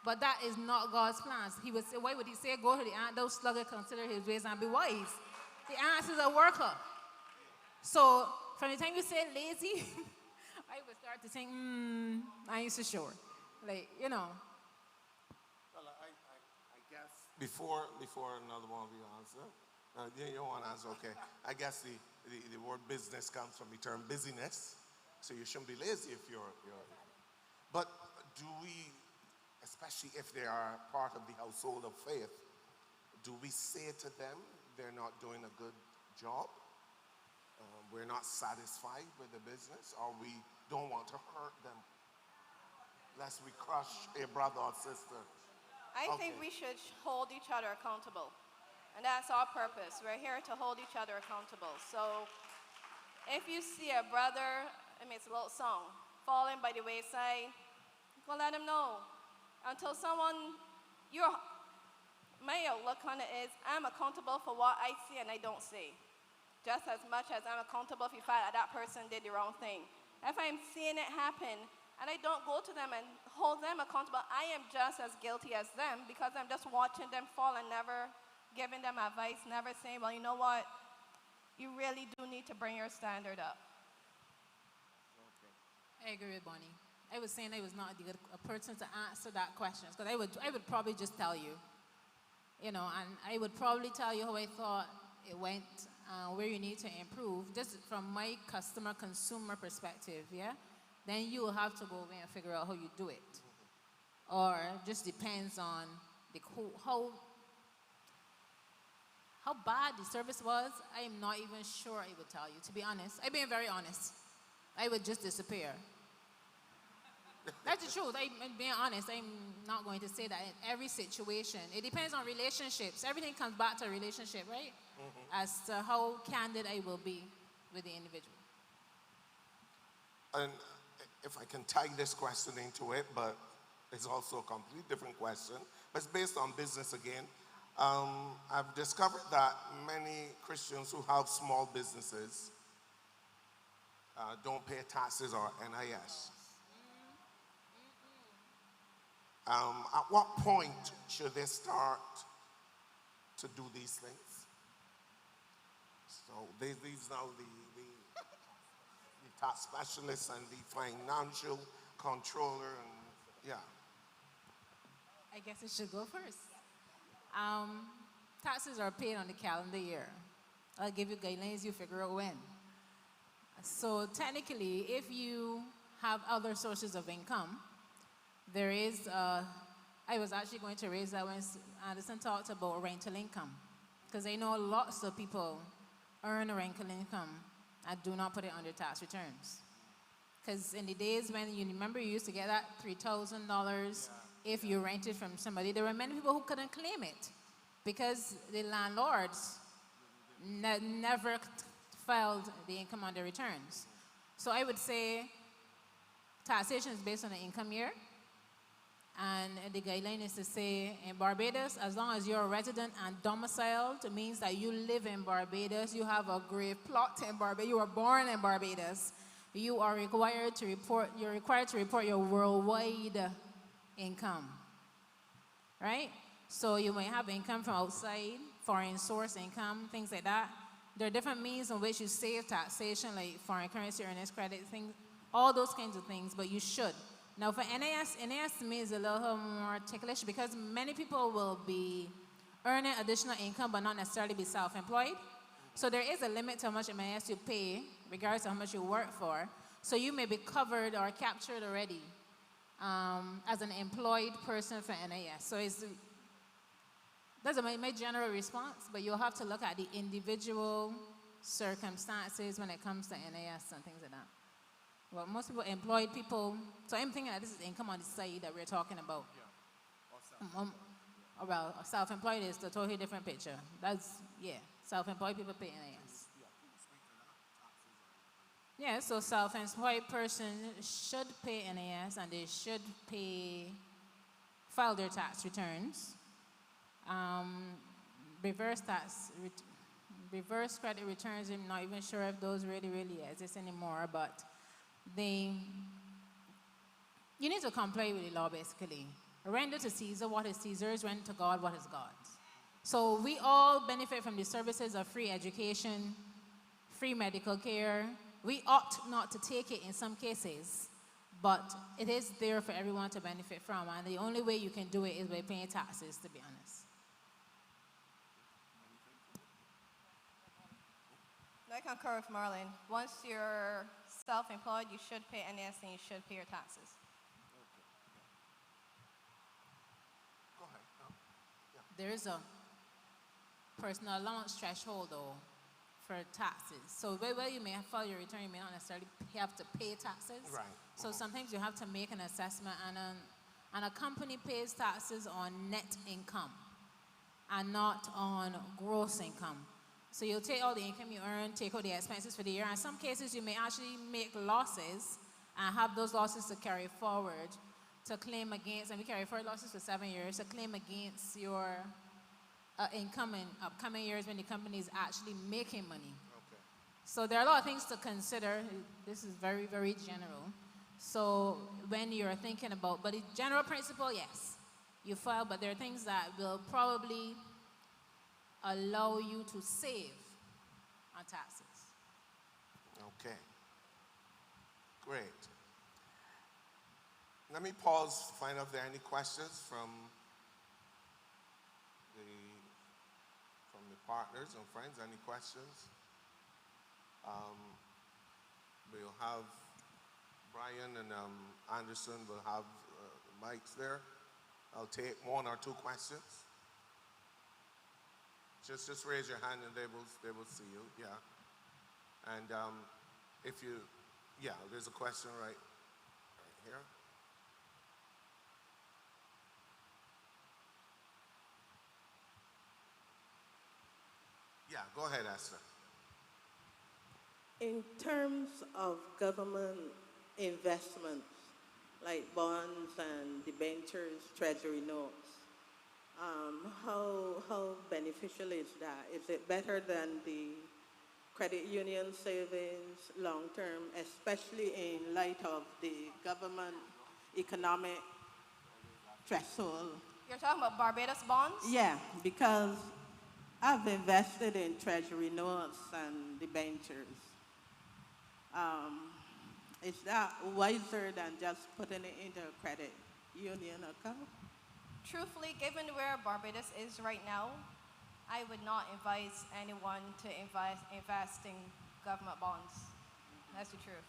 but that is not God's plans. He would say, why would he say, go to the ant, thou sluggard, consider his ways and be wise? The ant is a worker. So from the time you say lazy, I would start to think, I ain't so sure. Like, Well, I guess before another one of you answer, you don't want to answer, okay. I guess the word business comes from the term busyness, so you shouldn't be lazy if you're but do we, especially if they are part of the household of faith, do we say to them they're not doing a good job? We're not satisfied with the business, or we don't want to hurt them, lest we crush a brother or sister? I think we should hold each other accountable. And that's our purpose. We're here to hold each other accountable. So if you see a brother, it's a little song, falling by the wayside, go let him know. Until my outlook on it is, I'm accountable for what I see and I don't see. Just as much as I'm accountable if you find that person did the wrong thing. If I'm seeing it happen and I don't go to them and hold them accountable, I am just as guilty as them because I'm just watching them fall and never giving them advice, never saying, well, you know what, you really do need to bring your standard up. I agree with Bonnie. I was saying I was not a person to answer that question because I would probably just tell you, and I would probably tell you how I thought it went, where you need to improve, just from my consumer perspective, yeah? Then you will have to go away and figure out how you do it. Or just depends on how bad the service was. I am not even sure I would tell you, to be honest. I'm being very honest. I would just disappear. That's the truth. I'm being honest. I'm not going to say that in every situation. It depends on relationships. Everything comes back to a relationship, right? As to how candid I will be with the individual. And if I can tie this question into it, but it's also a completely different question, but it's based on business again. I've discovered that many Christians who have small businesses don't pay taxes or NIS. At what point should they start to do these things? So these now the tax specialists and the financial controller, and yeah. I guess it should go first. Taxes are paid on the calendar year. I'll give you guidelines, you figure out when. So technically, if you have other sources of income, there is, I was actually going to raise that when Anderson talked about rental income. Because I know lots of people earn a rental income and do not put it on their tax returns. Because in the days when you remember you used to get that $3,000 if you rented from somebody, there were many people who couldn't claim it because the landlords never filed the income on their returns. So I would say taxation is based on the income year. And the guideline is to say in Barbados, as long as you're a resident and domiciled, it means that you live in Barbados, you have a grave plot in Barbados, you were born in Barbados, you are required to report, your worldwide income, right? So you might have income from outside, foreign source income, things like that. There are different means in which you save taxation, like foreign currency earnings credit, things, all those kinds of things, but you should. Now for NIS to me is a little more ticklish because many people will be earning additional income but not necessarily be self-employed. So there is a limit to how much MIS you pay, regardless of how much you work for. So you may be covered or captured already as an employed person for NAS. So that's my general response, but you'll have to look at the individual circumstances when it comes to NAS and things like that. Well, most people, employed people, so I'm thinking that this is income on the side that we're talking about. Well, self-employed is a totally different picture. Self-employed people pay NAS. Yeah, so self-employed person should pay NAS and they should file their tax returns. Reverse credit returns, I'm not even sure if those really exist anymore, but you need to comply with the law basically. Render to Caesar what is Caesar's, render to God what is God's. So we all benefit from the services of free education, free medical care. We ought not to take it in some cases, but it is there for everyone to benefit from, and the only way you can do it is by paying taxes, to be honest. I concur with Marlon. Once you're self-employed, you should pay NAS and you should pay your taxes. Go ahead. There is a personal allowance threshold, though, for taxes. So where you may file your return, you may not necessarily have to pay taxes. Right. So sometimes you have to make an assessment, and a company pays taxes on net income and not on gross income. So you'll take all the income you earn, take all the expenses for the year. In some cases, you may actually make losses and have those losses to carry forward to claim against, and we carry forward losses for 7 years, to claim against your income in upcoming years when the company is actually making money. Okay. So there are a lot of things to consider. This is very general. So when you're thinking about, but the general principle, yes, you file, but there are things that will probably allow you to save on taxes. Okay. Great. Let me pause to find out if there are any questions from the partners and friends. Any questions? We'll have Brian and Anderson will have mics there. I'll take one or two questions. Just raise your hand and they will see you. Yeah. And there's a question right here. Yeah, go ahead, Esther. In terms of government investments, like bonds and debentures, treasury notes, how beneficial is that? Is it better than the credit union savings long term, especially in light of the government economic threshold? You're talking about Barbados bonds? Yeah, because I've invested in treasury notes and debentures. Is that wiser than just putting it into a credit union account? Truthfully, given where Barbados is right now, I would not advise anyone to invest in government bonds. That's the truth.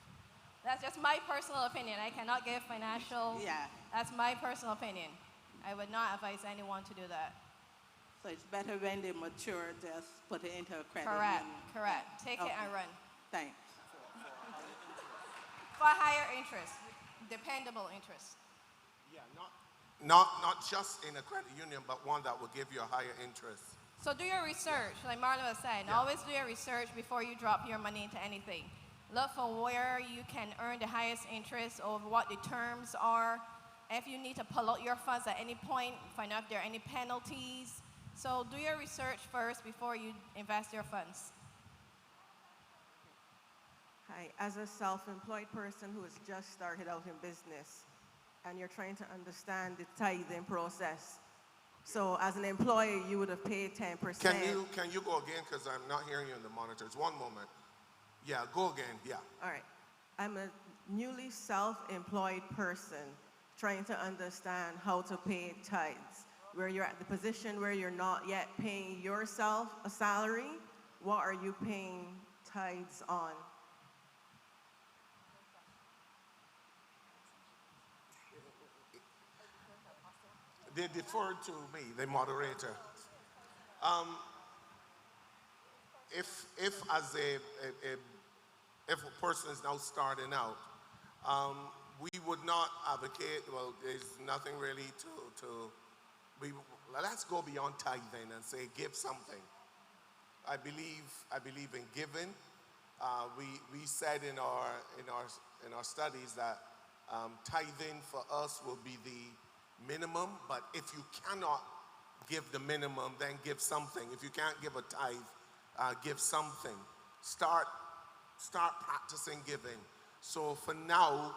That's just my personal opinion. I cannot give financial. Yeah. That's my personal opinion. I would not advise anyone to do that. So it's better when they mature, just put it into a credit Correct, union. correct. Take it and run. Thanks. For higher interest, dependable interest. Yeah, not just in a credit union, but one that will give you a higher interest. So do your research, like Marla was saying. Yeah. Always do your research before you drop your money into anything. Look for where you can earn the highest interest, or what the terms are. If you need to pull out your funds at any point, find out if there are any penalties. So do your research first before you invest your funds. Hi, as a self-employed person who has just started out in business, and you're trying to understand the tithing process. So as an employee, you would have paid 10%. Can you go again, because I'm not hearing you in the monitors. One moment. Yeah, go again, yeah. All right. I'm a newly self-employed person trying to understand how to pay tithes. where you're at the position where you're not yet paying yourself a salary, what are you paying tithes on? They deferred to me, the moderator. If as if a person is now starting out, we would not advocate, well, there's nothing really we, let's go beyond tithing and say give something. I believe in giving. We said in our studies that tithing for us will be the minimum, but if you cannot give the minimum, then give something. If you can't give a tithe, give something. Start practicing giving. So for now,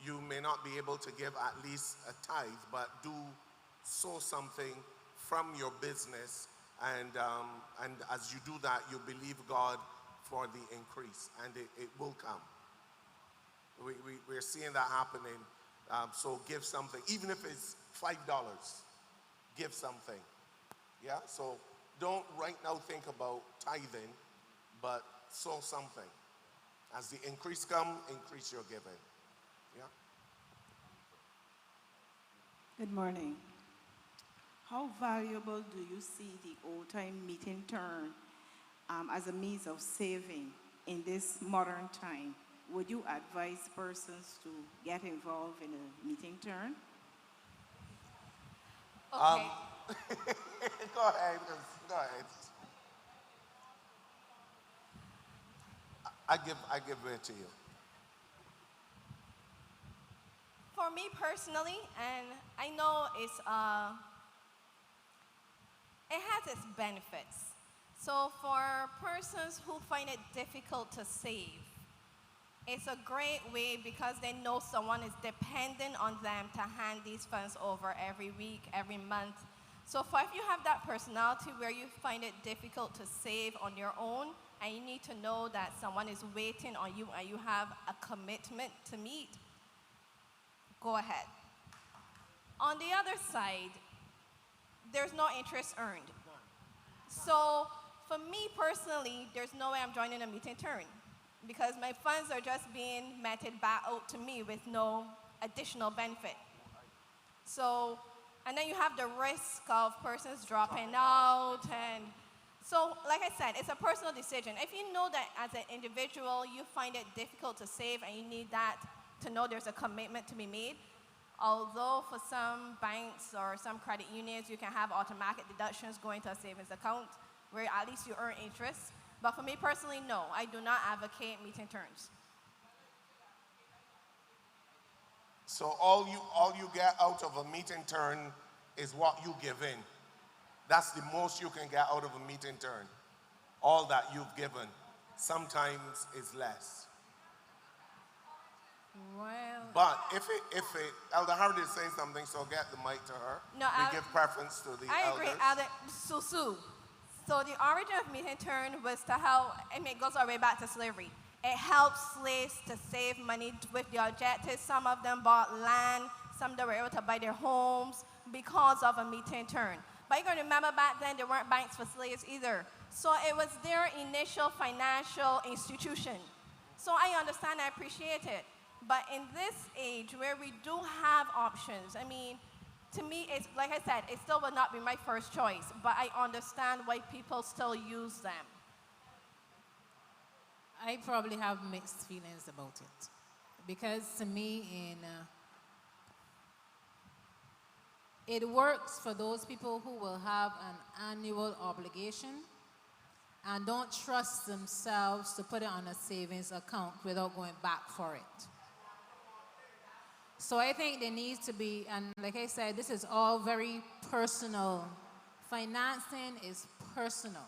you may not be able to give at least a tithe, but do sow something from your business, and as you do that, you believe God for the increase, and it will come. We're seeing that happening. So give something, even if it's $5, give something. Yeah, so don't right now think about tithing, but sow something. As the increase come, increase your giving. Yeah. Good morning. How valuable do you see the old-time meeting turn as a means of saving in this modern time? Would you advise persons to get involved in a meeting turn? Okay. Go ahead. Go ahead. I give it to you. For me personally, and I know it has its benefits. So for persons who find it difficult to save, it's a great way because they know someone is dependent on them to hand these funds over every week, every month. So if you have that personality where you find it difficult to save on your own, and you need to know that someone is waiting on you and you have a commitment to meet, go ahead. On the other side, there's no interest earned. So for me personally, there's no way I'm joining a meeting turn because my funds are just being meted back out to me with no additional benefit. So, and then you have the risk of persons dropping out, and so like I said, it's a personal decision. If you know that as an individual you find it difficult to save and you need that to know there's a commitment to be made, although for some banks or some credit unions you can have automatic deductions going to a savings account where at least you earn interest. But for me personally, no, I do not advocate meeting terms. So all you get out of a meeting turn is what you give in. That's the most you can get out of a meeting turn. All that you've given. Sometimes is less. Well, But if it Elder Howard is saying something, so get the mic to her. No, we give preference to the I elders. agree, Susu. So the origin of meeting turn was to help, I mean, it goes all the way back to slavery. It helps slaves to save money with the objective. Some of them bought land, some of them were able to buy their homes because of a meeting turn. But you got to remember back then there weren't banks for slaves either. So it was their initial financial institution. So I understand, I appreciate it. But in this age where we do have options, I mean, to me, it's like I said, it still would not be my first choice, but I understand why people still use them. I probably have mixed feelings about it. Because to me, it works for those people who will have an annual obligation and don't trust themselves to put it on a savings account without going back for it. So I think there needs to be, and like I said, this is all very personal. Financing is personal.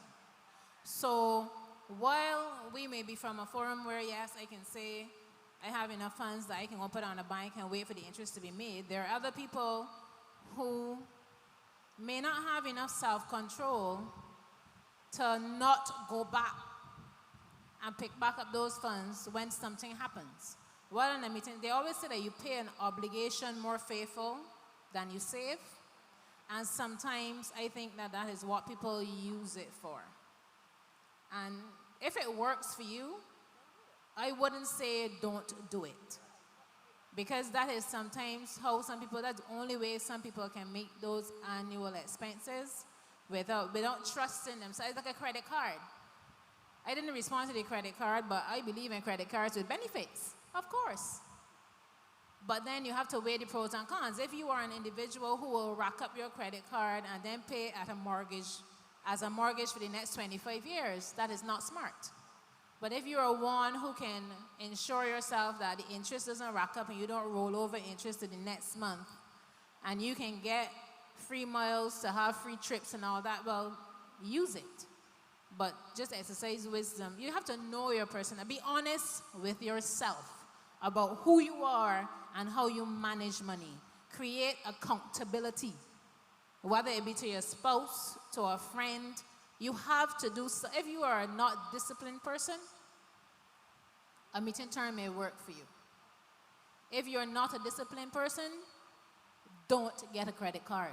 So while we may be from a forum where, yes, I can say I have enough funds that I can go put on a bank and wait for the interest to be made, there are other people who may not have enough self-control to not go back and pick back up those funds when something happens. Well, in a meeting, they always say that you pay an obligation more faithful than you save. And sometimes I think that that is what people use it for. And if it works for you, I wouldn't say don't do it. Because that is sometimes how some people, that's the only way some people can make those annual expenses without trusting themselves. It's like a credit card. I didn't respond to the credit card, but I believe in credit cards with benefits, of course. But then you have to weigh the pros and cons. If you are an individual who will rack up your credit card and then pay at a mortgage, as a mortgage for the next 25 years, that is not smart. But if you're one who can ensure yourself that the interest doesn't rack up and you don't roll over interest to the next month, and you can get free miles to have free trips and all that, well, use it. But just exercise wisdom. You have to know your person and be honest with yourself about who you are and how you manage money. Create accountability, whether it be to your spouse, to a friend. You have to do so. If you are a not disciplined person, a meeting term may work for you. If you're not a disciplined person, don't get a credit card.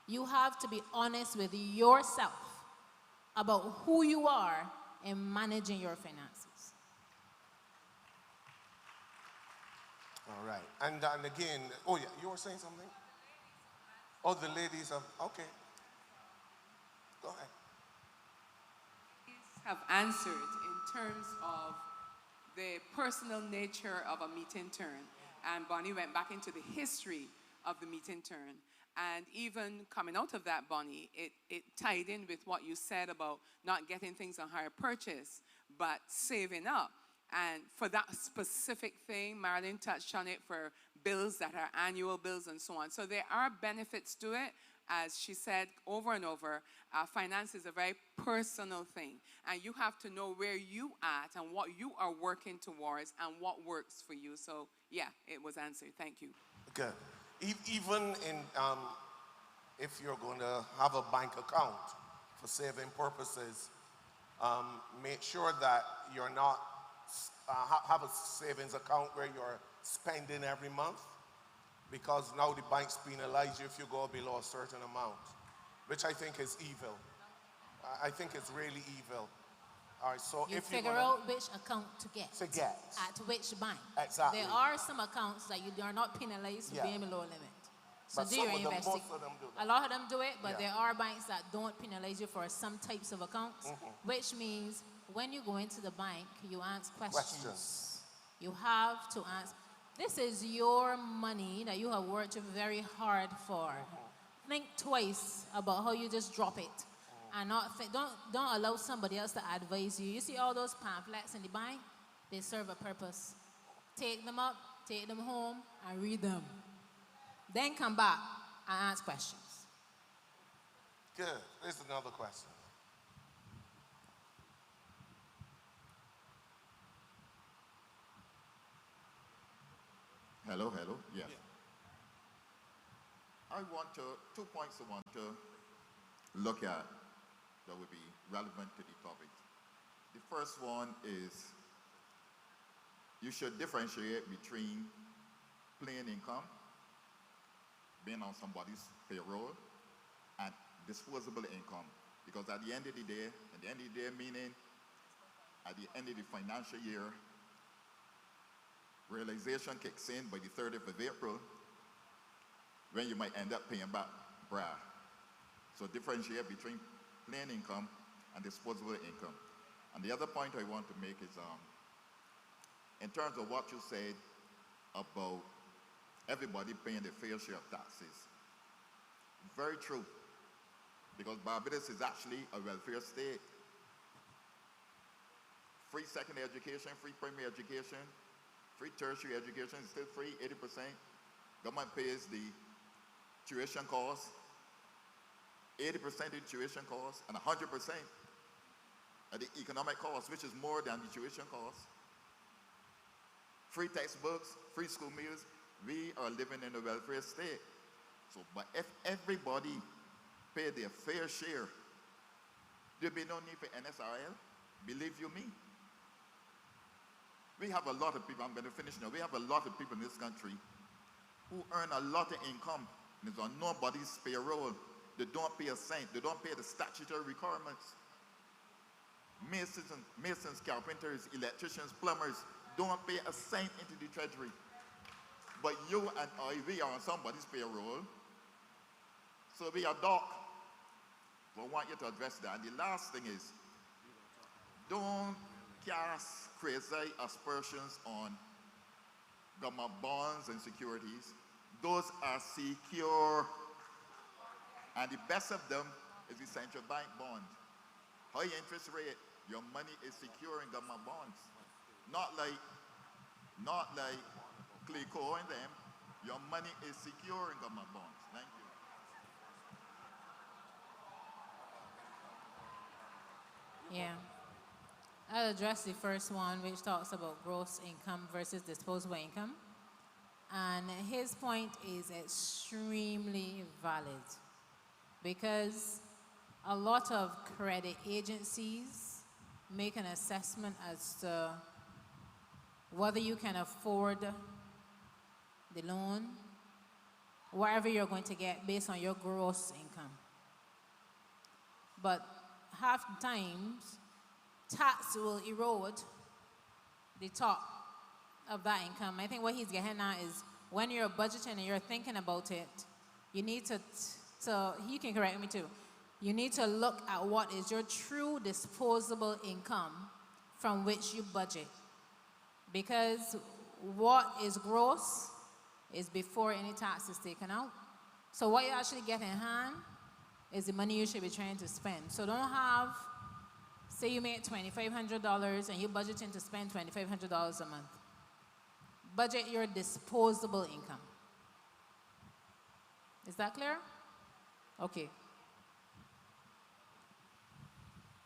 You have to be honest with yourself about who you are in managing your finances. All right. And again, oh yeah, you were saying something? Oh, the ladies have, okay. Go ahead. Have answered in terms of the personal nature of a meet and turn. And Bonnie went back into the history of the meet and turn. And even coming out of that, Bonnie, it tied in with what you said about not getting things on hire purchase, but saving up. And for that specific thing, Marilyn touched on it for bills that are annual bills and so on. So there are benefits to it. As she said over and over, finance is a very personal thing. And you have to know where you at and what you are working towards and what works for you. So yeah, it was answered. Thank you. Good. Even in, if you're going to have a bank account for saving purposes, make sure that you're not, have a savings account where you're spending every month, because now the banks penalize you if you go below a certain amount, which I think is evil. I think it's really evil. All right, so You if you figure out which account to get. At which bank. Exactly. There are some accounts that you are not penalized for being below limit. So But do your most investigation. of them do that. A lot of them do it, but Yeah. there are banks that don't penalize you for some types of accounts, which means when you go into the bank, you ask questions. You have to ask. This is your money that you have worked very hard for. Think twice about how you just drop it. And don't allow somebody else to advise you. You see all those pamphlets in the bank? They serve a purpose. Take them up, take them home, and read them. Then come back and ask questions. Good. Here's another question. Hello, yes. I want to, 2 points I want to look at that would be relevant to the topic. The first one is you should differentiate between plain income, being on somebody's payroll, and disposable income. Because at the end of the day, meaning at the end of the financial year, realization kicks in by the 30th of April, when you might end up paying back BRA. So differentiate between plain income and disposable income. And the other point I want to make is, in terms of what you said about everybody paying their fair share of taxes, very true, because Barbados is actually a welfare state. Free secondary education, free primary education, free tertiary education is still free, 80%. Government pays the tuition costs, 80% of the tuition costs, and 100% of the economic costs, which is more than the tuition costs. Free textbooks, free school meals. We are living in a welfare state. So, but if everybody paid their fair share, there'd be no need for NSRL, believe you me. We have a lot of people, I'm going to finish now, we have a lot of people in this country who earn a lot of income and it's on nobody's payroll. They don't pay a cent. They don't pay the statutory requirements. Masons, carpenters, electricians, plumbers don't pay a cent into the treasury. But you and I, we are on somebody's payroll. So we are doc. So I want you to address that. And the last thing is, don't cast crazy aspersions on government bonds and securities. Those are secure. And the best of them is the central bank bond. High interest rate, your money is secure in government bonds. Not like Clico and them. Your money is secure in government bonds. Thank you. Yeah. I'll address the first one, which talks about gross income versus disposable income. And his point is extremely valid because a lot of credit agencies make an assessment as to whether you can afford the loan, whatever you're going to get based on your gross income. But half the times, tax will erode the top of that income. I think what he's getting at is when you're budgeting and you're thinking about it, you need to he can correct me too, you need to look at what is your true disposable income from which you budget. Because what is gross is before any tax is taken out. So what you actually get in hand is the money you should be trying to spend. So don't have, say you make $2,500 and you're budgeting to spend $2,500 a month. Budget your disposable income. Is that clear? Okay.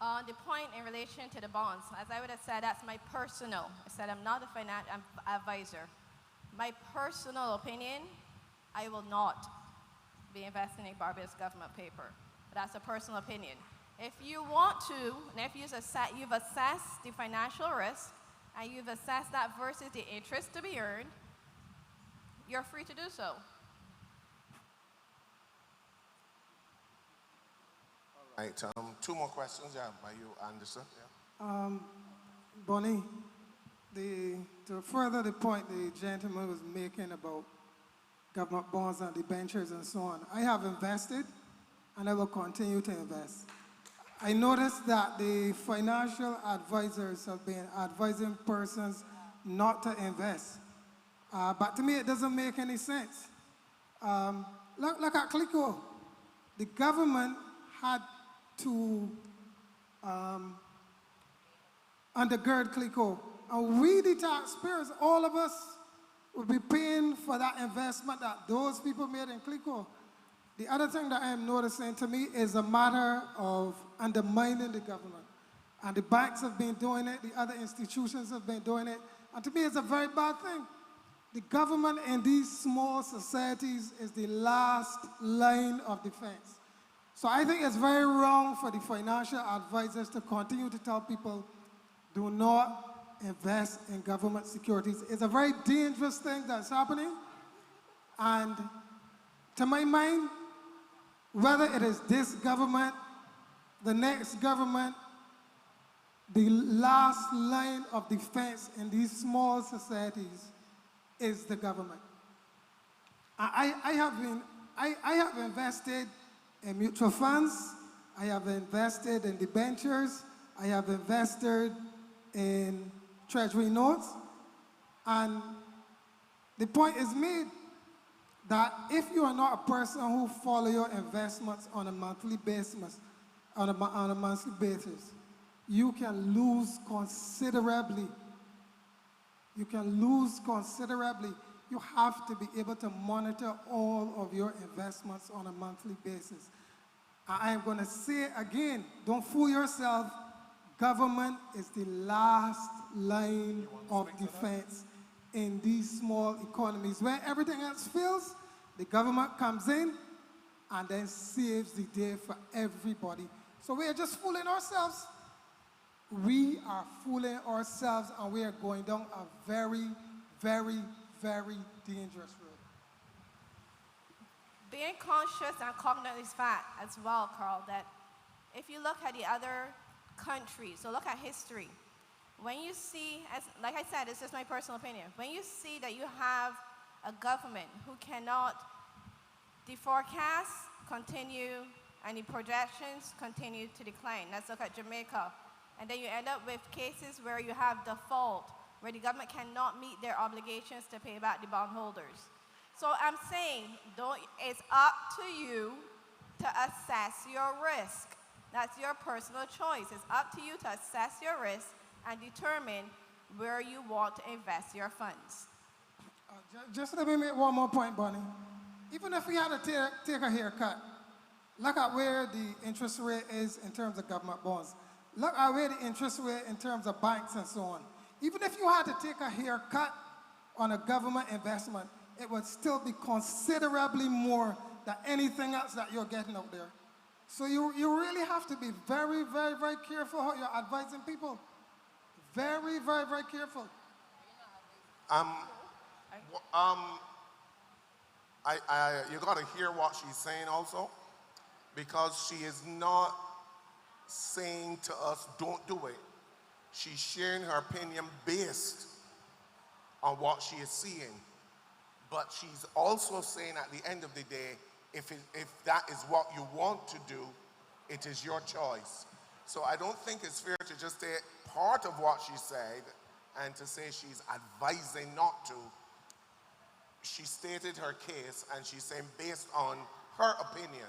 The point in relation to the bonds, as I would have said, that's my personal. I said I'm not a financial advisor. My personal opinion, I will not be investing in Barbados government paper. But that's a personal opinion. If you want to, and if you've assessed the financial risk, and you've assessed that versus the interest to be earned, you're free to do so. All right, two more questions, yeah, by you, Anderson. Yeah. Bonnie, to further the point the gentleman was making about government bonds and debentures and so on, I have invested and I will continue to invest. I noticed that the financial advisors have been advising persons not to invest. But to me, it doesn't make any sense. Look at Clico. The government had to undergird Clico. And we, the taxpayers, all of us, will be paying for that investment that those people made in Clico. The other thing that I am noticing to me is a matter of undermining the government. And the banks have been doing it, the other institutions have been doing it, and to me it's a very bad thing. The government in these small societies is the last line of defense. So I think it's very wrong for the financial advisors to continue to tell people, do not invest in government securities. It's a very dangerous thing that's happening. And to my mind, whether it is this government, the next government, the last line of defense in these small societies is the government. I have invested in mutual funds, I have invested in debentures, I have invested in treasury notes, and the point is made that if you are not a person who follow your investments on a monthly basis, you can lose considerably. You can lose considerably. You have to be able to monitor all of your investments on a monthly basis. I am going to say again, don't fool yourself. Government is the last line of defense in these small economies. Where everything else fails, the government comes in and then saves the day for everybody. So we are just fooling ourselves. We are fooling ourselves, and we are going down a very, very, very dangerous road. being conscious and cognizant is fact as well, Carl, that if you look at the other countries, so look at history, when you see, as like I said, it's just my personal opinion, when you see that you have a government who cannot, the forecasts continue and the projections continue to decline. Let's look at Jamaica. And then you end up with cases where you have default, where the government cannot meet their obligations to pay back the bondholders. So I'm saying, it's up to you to assess your risk. That's your personal choice. It's up to you to assess your risk and determine where you want to invest your funds. Just let me make one more point, Bonnie. Even if we had to take a haircut, look at where the interest rate is in terms of government bonds. Look at where the interest rate in terms of banks and so on. Even if you had to take a haircut on a government investment, it would still be considerably more than anything else that you're getting out there. So you really have to be very, very, very careful how you're advising people. Very, very, very careful. You got to hear what she's saying also, because she is not saying to us, don't do it. She's sharing her opinion based on what she is seeing. But she's also saying at the end of the day, if that is what you want to do, it is your choice. So I don't think it's fair to just take part of what she said and to say she's advising not to. She stated her case and she's saying based on her opinion.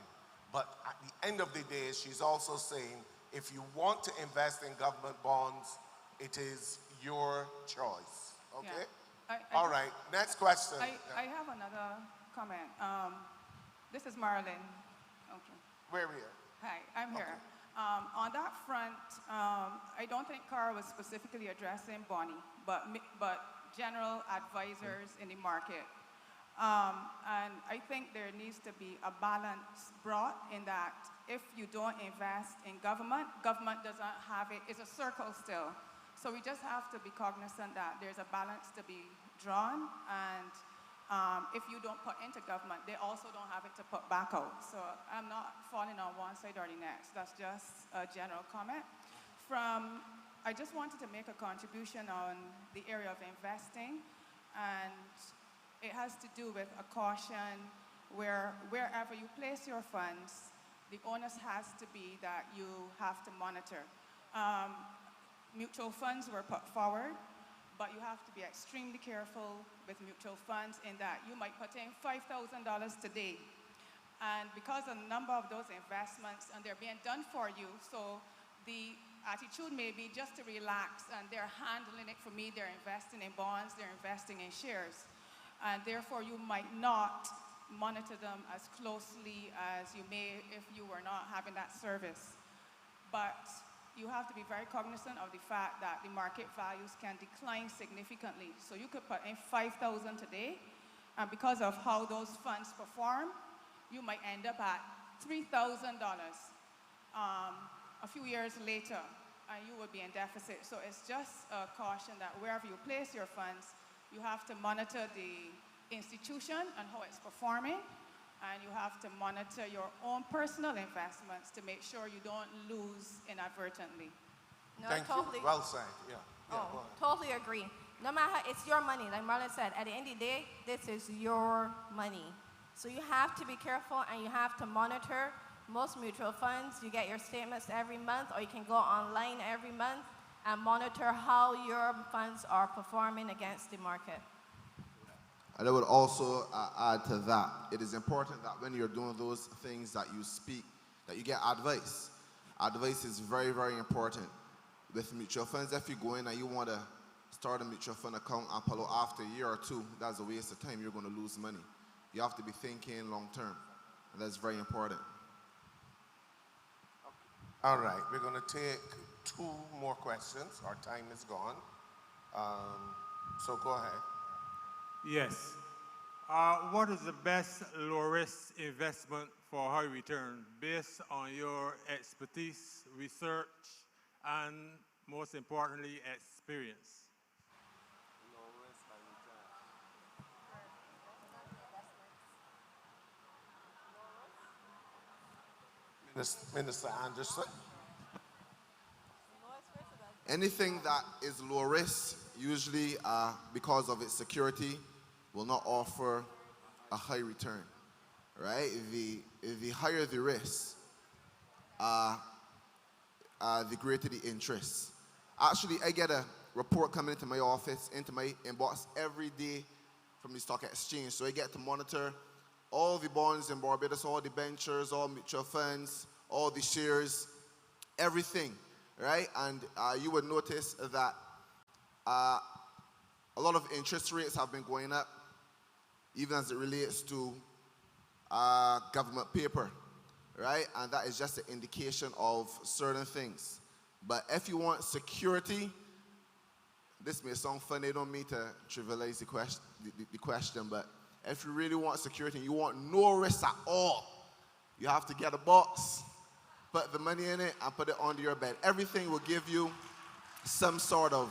But at the end of the day, she's also saying if you want to invest in government bonds, it is your choice. Okay? Yeah. All right, next question. I have another comment. This is Marilyn. Okay. Where are we at? Hi, I'm here. Okay. On that front, I don't think Carl was specifically addressing Bonnie, but general advisors in the market. And I think there needs to be a balance brought in that if you don't invest in government doesn't have it. It's a circle still. So we just have to be cognizant that there's a balance to be drawn, and if you don't put into government, they also don't have it to put back out. So I'm not falling on one side or the next. That's just a general comment. I just wanted to make a contribution on the area of investing, and it has to do with a caution where wherever you place your funds, the onus has to be that you have to monitor. Mutual funds were put forward, but you have to be extremely careful with mutual funds in that you might put in $5,000 today. And because a number of those investments, and they're being done for you, so the attitude may be just to relax, and they're handling it for me, they're investing in bonds, they're investing in shares. And therefore, you might not monitor them as closely as you may if you were not having that service. But you have to be very cognizant of the fact that the market values can decline significantly. So you could put in $5,000 today, and because of how those funds perform, you might end up at $3,000 a few years later, and you would be in deficit. So it's just a caution that wherever you place your funds, you have to monitor the institution and how it's performing, and you have to monitor your own personal investments to make sure you don't lose inadvertently. No, Thank totally. you. Well said. Yeah. Totally agree. No matter, it's your money. Like Marlon said, at the end of the day, this is your money. So you have to be careful and you have to monitor. Most mutual funds, you get your statements every month, or you can go online every month and monitor how your funds are performing against the market. And I would also add to that, it is important that when you're doing those things that you speak, that you get advice. Advice is very, very important. With mutual funds, if you go in and you want to start a mutual fund account and pull out after a year or two, that's a waste of time. You're going to lose money. You have to be thinking long term, and that's very important. All right, we're going to take 2 more questions. Our time is gone. So go ahead. Yes. What is the best low-risk investment for high return based on your expertise, research, and most importantly, experience? Low risk, high return. Minister Anderson. Anything that is low risk, usually because of its security, will not offer a high return, right? The higher the risk, the greater the interest. Actually, I get a report coming into my office, into my inbox every day from the stock exchange. So I get to monitor all the bonds in Barbados, all the ventures, all mutual funds, all the shares, everything, right? And you would notice that a lot of interest rates have been going up, even as it relates to government paper, right? And that is just an indication of certain things. But if you want security, this may sound funny, I don't mean to trivialize the question, but if you really want security and you want no risk at all, you have to get a box, put the money in it, and put it under your bed. Everything will give you some sort of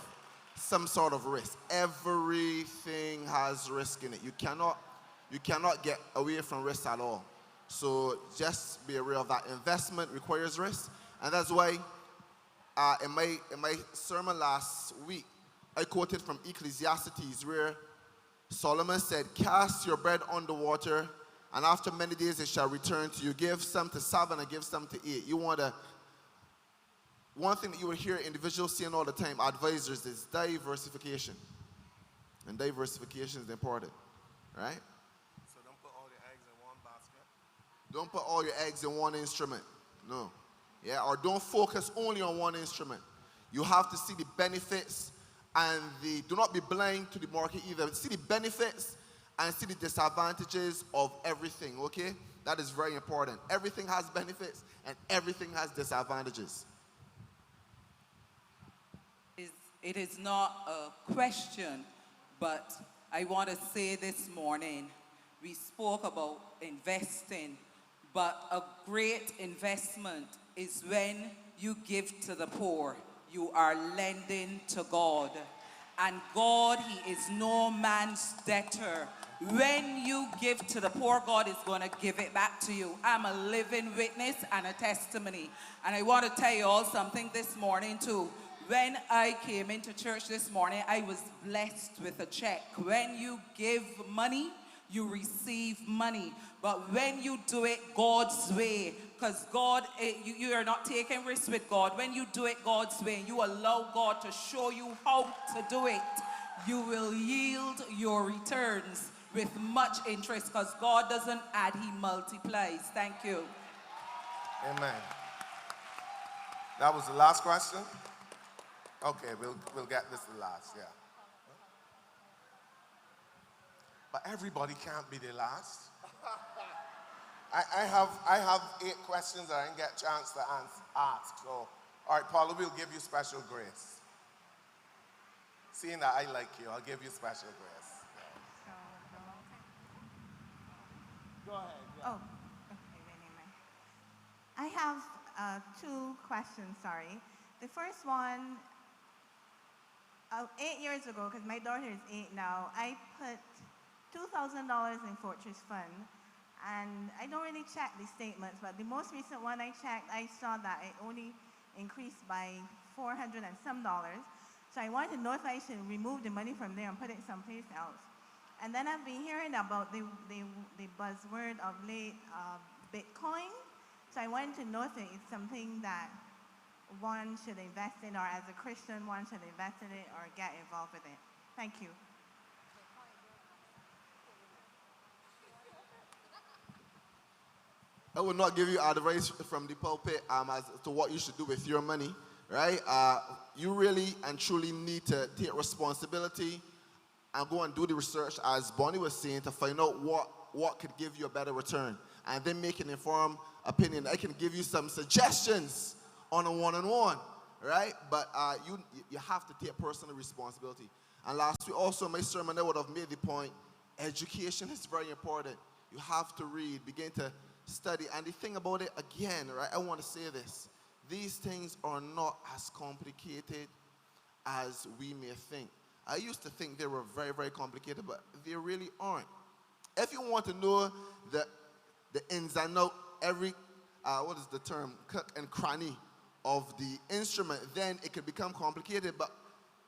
risk. Everything has risk in it. You cannot get away from risk at all. So just be aware of that. Investment requires risk, and that's why in my sermon last week, I quoted from Ecclesiastes where Solomon said, "Cast your bread on the water, and after many days it shall return to you. Give some to 7 and give some to 8." One thing that you will hear individuals saying all the time, advisors, is diversification. And diversification is important, right? So don't put all your eggs in one basket. Don't put all your eggs in one instrument. No. Yeah, or don't focus only on one instrument. You have to see the benefits and do not be blind to the market either. See the benefits and see the disadvantages of everything, okay? That is very important. Everything has benefits and everything has disadvantages. It is not a question, but I want to say this morning, we spoke about investing, but a great investment is when you give to the poor. You are lending to God. And God, He is no man's debtor. When you give to the poor, God is going to give it back to you. I'm a living witness and a testimony. And I want to tell you all something this morning too. When I came into church this morning, I was blessed with a check. When you give money, you receive money. But when you do it God's way, because God, you are not taking risks with God. When you do it God's way, you allow God to show you how to do it, you will yield your returns with much interest, because God doesn't add, He multiplies. Thank you. Amen. That was the last question? Okay, we'll get this the last, yeah. But everybody can't be the last. I have 8 questions that I didn't get a chance to ask. So, all right, Paula, we'll give you special grace. Seeing that I like you, I'll give you special grace. Go ahead. Yeah. Oh, okay, anyway. I have 2 questions, sorry. The first one, 8 years ago, because my daughter is 8 now, I put $2,000 in Fortress Fund. And I don't really check the statements, but the most recent one I checked, I saw that it only increased by $400 and some dollars. So I wanted to know if I should remove the money from there and put it someplace else. And then I've been hearing about the buzzword of late, Bitcoin. So I wanted to know if it's something that one should invest in, or as a Christian, one should invest in it or get involved with it. Thank you. I will not give you advice from the pulpit as to what you should do with your money, right? You really and truly need to take responsibility and go and do the research, as Bonnie was saying, to find out what could give you a better return, and then make an informed opinion. I can give you some suggestions on a one-on-one, right? But you have to take personal responsibility. And last week also, my sermon, I would have made the point, education is very important. You have to read, begin to study. And the thing about it, again, right, I want to say this. These things are not as complicated as we may think. I used to think they were very, very complicated, but they really aren't. If you want to know the ins and outs, what is the term, cook and cranny of the instrument, then it could become complicated, but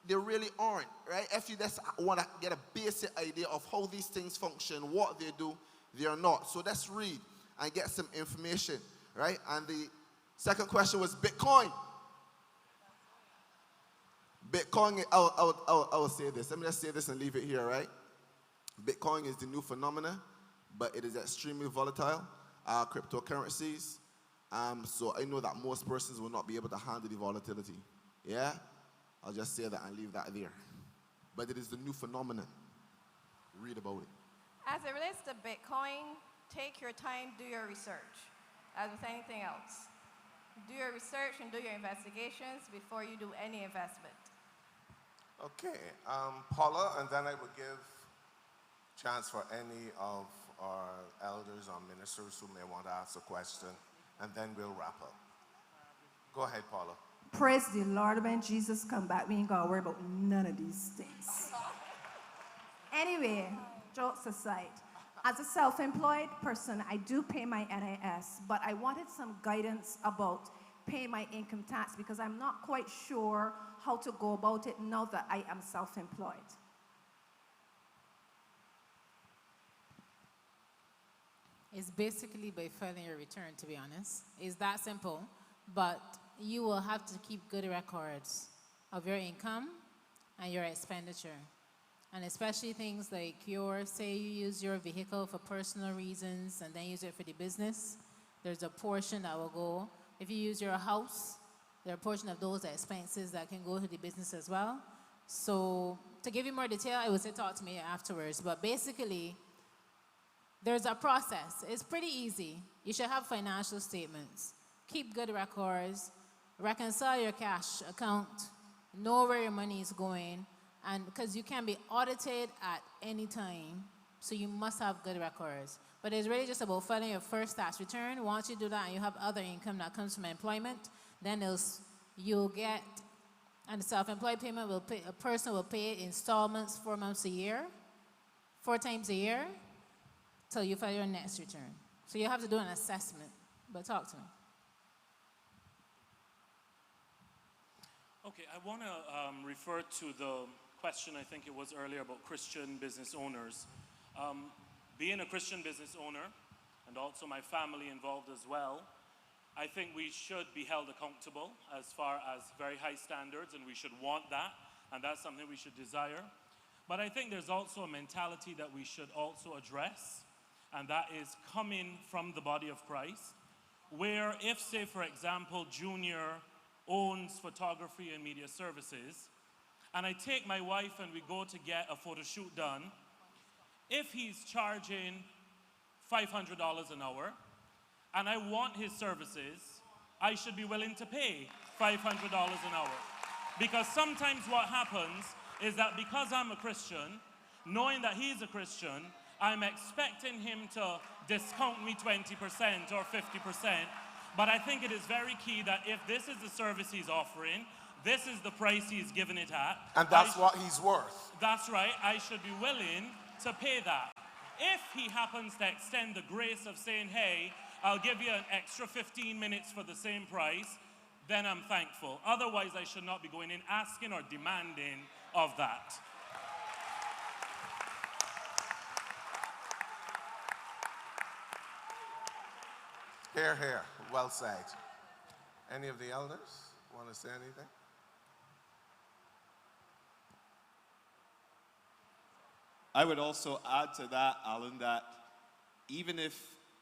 they really aren't, right? If you just want to get a basic idea of how these things function, what they do, they are not. So let's read and get some information, right? And the second question was Bitcoin. Bitcoin, I will say this. Let me just say this and leave it here, right? Bitcoin is the new phenomena, but it is extremely volatile. Cryptocurrencies. So I know that most persons will not be able to handle the volatility. Yeah? I'll just say that and leave that there. But it is the new phenomenon. Read about it. As it relates to Bitcoin, take your time, do your research. As with anything else. Do your research and do your investigations before you do any investment. Okay, Paula, and then I would give chance for any of our elders or ministers who may want to ask a question, and then we'll wrap up. Go ahead, Paula. Praise the Lord. When Jesus come back, we ain't got to worry about none of these things. Anyway, jokes aside, as a self-employed person, I do pay my NIS, but I wanted some guidance about paying my income tax because I'm not quite sure how to go about it now that I am self-employed. It's basically by filing your return, to be honest. It's that simple. But you will have to keep good records of your income and your expenditure. And especially things like say you use your vehicle for personal reasons and then use it for the business. There's a portion that will go. If you use your house, there are a portion of those expenses that can go to the business as well. So to give you more detail, I would say talk to me afterwards. But basically, there's a process. It's pretty easy. You should have financial statements. Keep good records. Reconcile your cash account. Know where your money is going. And because you can be audited at any time, so you must have good records. But it's really just about filing your first tax return. Once you do that and you have other income that comes from employment, then you'll get, and the self-employed payment will pay, a person will pay it in installments 4 months a year, 4 times a year, till you file your next return. So you have to do an assessment, but talk to me. Okay, I want to refer to the question, I think it was earlier, about Christian business owners. Being a Christian business owner, and also my family involved as well, I think we should be held accountable as far as very high standards, and we should want that, and that's something we should desire. But I think there's also a mentality that we should also address, and that is coming from the body of Christ, where if, say, for example, Junior owns photography and media services, and I take my wife and we go to get a photo shoot done, if he's charging $500 an hour, and I want his services, I should be willing to pay $500 an hour. Because sometimes what happens is that because I'm a Christian, knowing that he's a Christian, I'm expecting him to discount me 20% or 50%. But I think it is very key that if this is the service he's offering, this is the price he's given it at. And that's what he's worth. That's right. I should be willing to pay that. If he happens to extend the grace of saying, hey, I'll give you an extra 15 minutes for the same price, then I'm thankful. Otherwise, I should not be going in asking or demanding of that. Here, here. Well said. Any of the elders want to say anything? I would also add to that, Alan, that even if,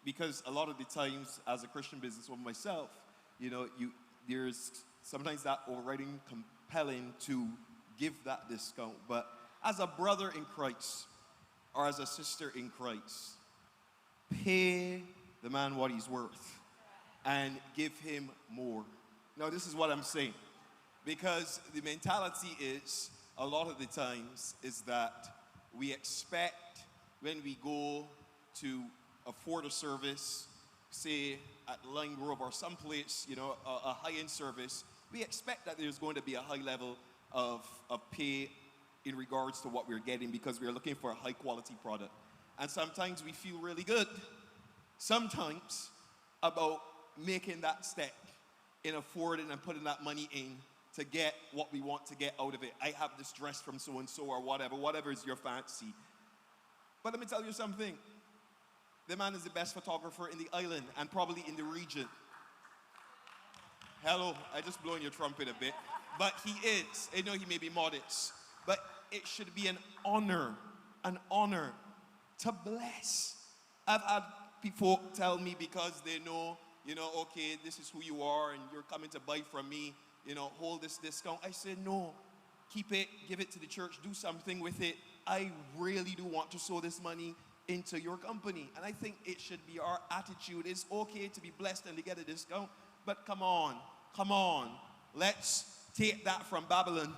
because a lot of the times as a Christian businesswoman myself, there's sometimes that overriding compelling to give that discount. But as a brother in Christ or as a sister in Christ, pay the man what he's worth and give him more. Now, this is what I'm saying. Because the mentality is, a lot of the times, is that we expect when we go to afford a service, say at Line Grove or someplace, a high-end service, we expect that there's going to be a high level of pay in regards to what we're getting because we're looking for a high-quality product. And sometimes we feel really good. Sometimes about making that step in affording and putting that money in to get what we want to get out of it. I have this dress from so-and-so or whatever is your fancy. But let me tell you something. The man is the best photographer in the island and probably in the region. Hello, I just blowing your trumpet a bit. But he is. I know he may be modest. But it should be an honor to bless. I've had people tell me because they know, okay, this is who you are and you're coming to buy from me, hold this discount. I said, no, keep it, give it to the church, do something with it. I really do want to sow this money into your company. And I think it should be our attitude. It's okay to be blessed and to get a discount, but come on. Let's take that from Babylon.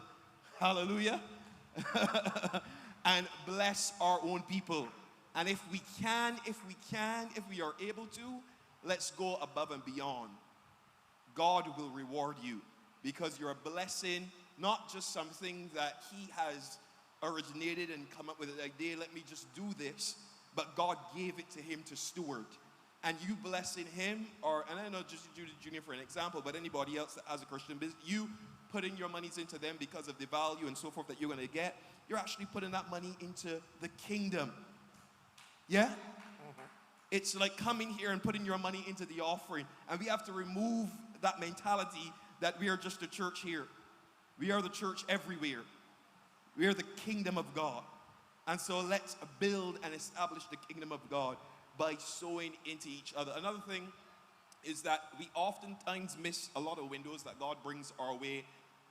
Hallelujah. And bless our own people. And if we are able to, let's go above and beyond. God will reward you because you're a blessing, not just something that he has originated and come up with an idea, let me just do this, but God gave it to him to steward. And you blessing him, and I know just Judy Jr. for an example, but anybody else that has a Christian business, you putting your monies into them because of the value and so forth that you're going to get, you're actually putting that money into the kingdom. Yeah? Mm-hmm. It's like coming here and putting your money into the offering. And we have to remove that mentality that we are just a church here. We are the church everywhere. We are the kingdom of God. And so let's build and establish the kingdom of God by sowing into each other. Another thing is that we oftentimes miss a lot of windows that God brings our way.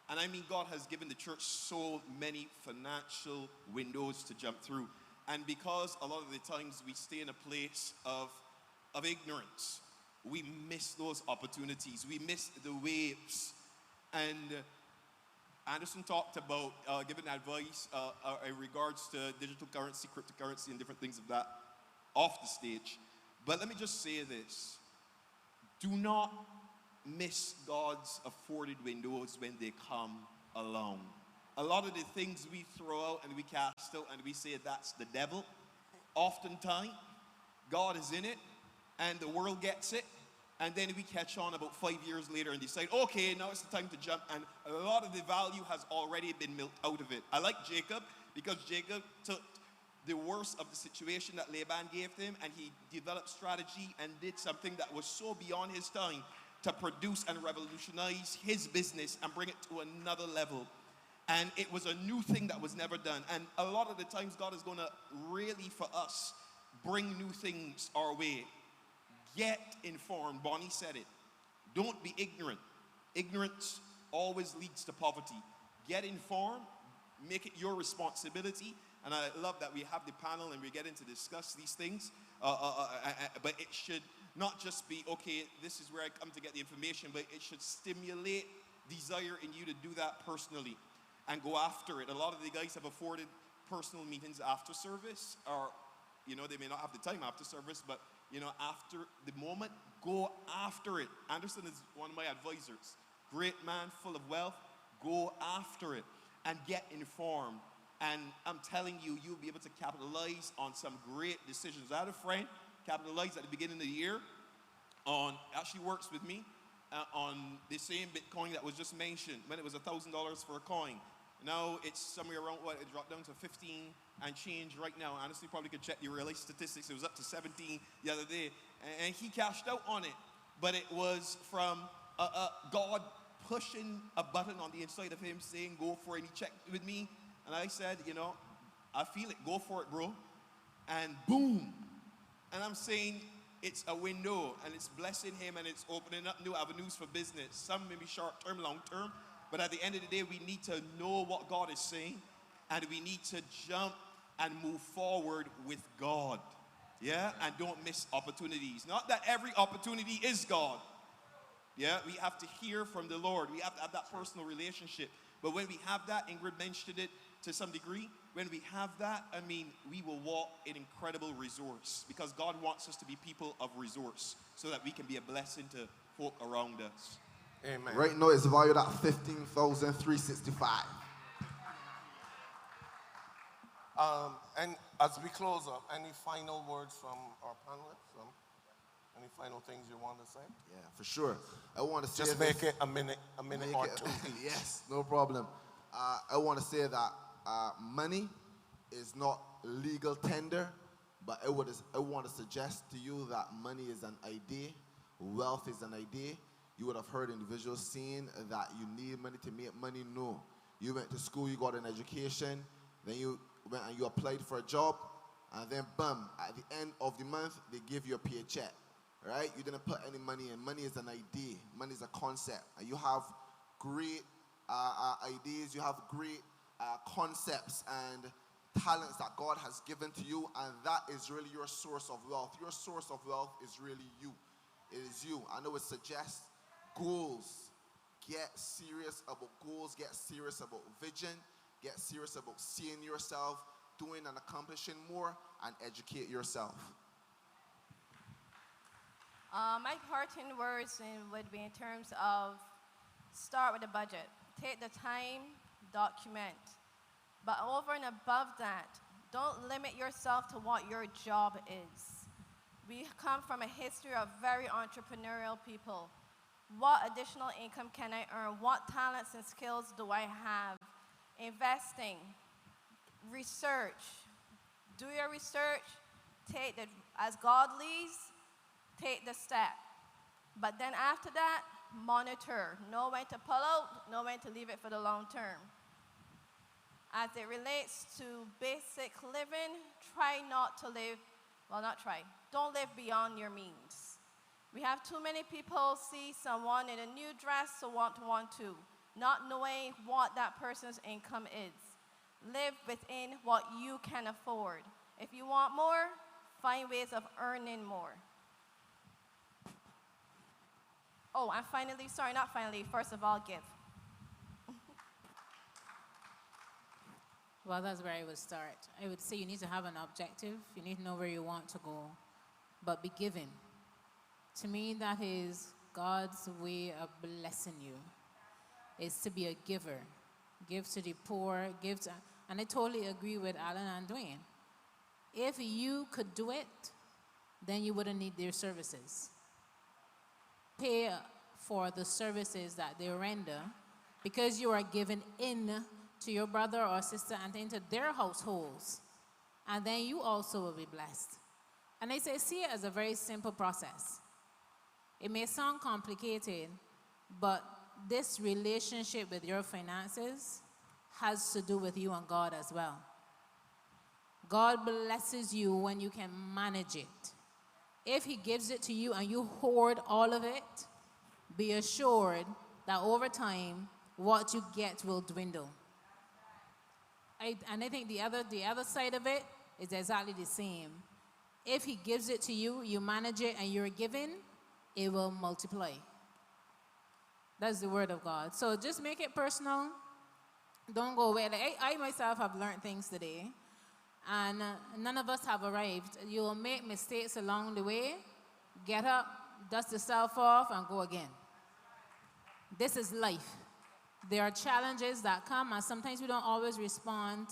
And I mean, God has given the church so many financial windows to jump through. And because a lot of the times we stay in a place of ignorance, we miss those opportunities. We miss the waves. And Anderson talked about giving advice in regards to digital currency, cryptocurrency, and different things of that off the stage. But let me just say this. Do not miss God's afforded windows when they come along. A lot of the things we throw out and we cast out and we say that's the devil, oftentimes God is in it and the world gets it, and then we catch on about 5 years later and decide, okay, now it's the time to jump, and a lot of the value has already been milked out of it. I like Jacob because Jacob took the worst of the situation that Laban gave him, and he developed strategy and did something that was so beyond his time to produce and revolutionize his business and bring it to another level. And it was a new thing that was never done. And a lot of the times God is going to really, for us, bring new things our way. Get informed. Bonnie said it. Don't be ignorant. Ignorance always leads to poverty. Get informed. Make it your responsibility. And I love that we have the panel and we're getting to discuss these things. But it should not just be, okay, this is where I come to get the information, but it should stimulate desire in you to do that personally and go after it. A lot of the guys have afforded personal meetings after service, or, they may not have the time after service, but, after the moment, go after it. Anderson is one of my advisors. Great man, full of wealth. Go after it and get informed. And I'm telling you, you'll be able to capitalize on some great decisions. I had a friend capitalize at the beginning of the year actually works with me, on the same Bitcoin that was just mentioned, when it was $1,000 for a coin. Now it's somewhere around, it dropped down to 15 and change right now. Honestly, probably could check the real statistics. It was up to 17 the other day. And he cashed out on it. But it was from God pushing a button on the inside of him saying, go for it. And he checked with me. And I said, I feel it. Go for it, bro. And boom. And I'm saying it's a window. And it's blessing him. And it's opening up new avenues for business. Some may be short-term, long-term. But at the end of the day, we need to know what God is saying. And we need to jump and move forward with God. Yeah? And don't miss opportunities. Not that every opportunity is God. Yeah? We have to hear from the Lord. We have to have that personal relationship. But when we have that, Ingrid mentioned it to some degree, when we have that, we will walk in incredible resource. Because God wants us to be people of resource so that we can be a blessing to folk around us. Amen. Right now it's valued at $15,365. And as we close up, any final words from our panelists? Any final things you want to say? Yeah, for sure. I want to say Just this. make it a minute Make or it- two each. Yes, no problem. I want to say that money is not legal tender, but I want to suggest to you that money is an idea, wealth is an idea. You would have heard individuals saying that you need money to make money. No. You went to school, you got an education, then you went and you applied for a job, and then boom, at the end of the month, they give you a paycheck. Right? You didn't put any money in. Money is an idea. Money is a concept. And you have great ideas. You have great concepts and talents that God has given to you, and that is really your source of wealth. Your source of wealth is really you. It is you. I know it suggests goals. Get serious about goals. Get serious about vision. Get serious about seeing yourself, doing and accomplishing more, and educate yourself. My parting words would be in terms of start with a budget. Take the time, document. But over and above that, don't limit yourself to what your job is. We come from a history of very entrepreneurial people. What additional income can I earn? What talents and skills do I have? Investing, research. Do your research. Take the, as God leads, take the step. But then after that, monitor. Know when to pull out, know when to leave it for the long term. As it relates to basic living, try not to live, well, not try, don't live beyond your means. We have too many people see someone in a new dress, so want to, not knowing what that person's income is. Live within what you can afford. If you want more, find ways of earning more. Oh, and finally, sorry, not finally, first of all, give. Well, that's where I would start. I would say you need to have an objective. You need to know where you want to go, but be giving. To me, that is God's way of blessing you, is to be a giver. Give to the poor, give to, and I totally agree with Alan and Dwayne. If you could do it, then you wouldn't need their services. Pay for the services that they render because you are giving in to your brother or sister and into their households. And then you also will be blessed. And I say, see it as a very simple process. It may sound complicated, but this relationship with your finances has to do with you and God as well. God blesses you when you can manage it. If he gives it to you and you hoard all of it, be assured that over time, what you get will dwindle. And I think the other side of it is exactly the same. If he gives it to you, you manage it, and you're giving, it will multiply. That's the word of God. So just make it personal. Don't go away. Like I myself have learned things today, and none of us have arrived. You will make mistakes along the way. Get up, dust yourself off, and go again. This is life. There are challenges that come, and sometimes we don't always respond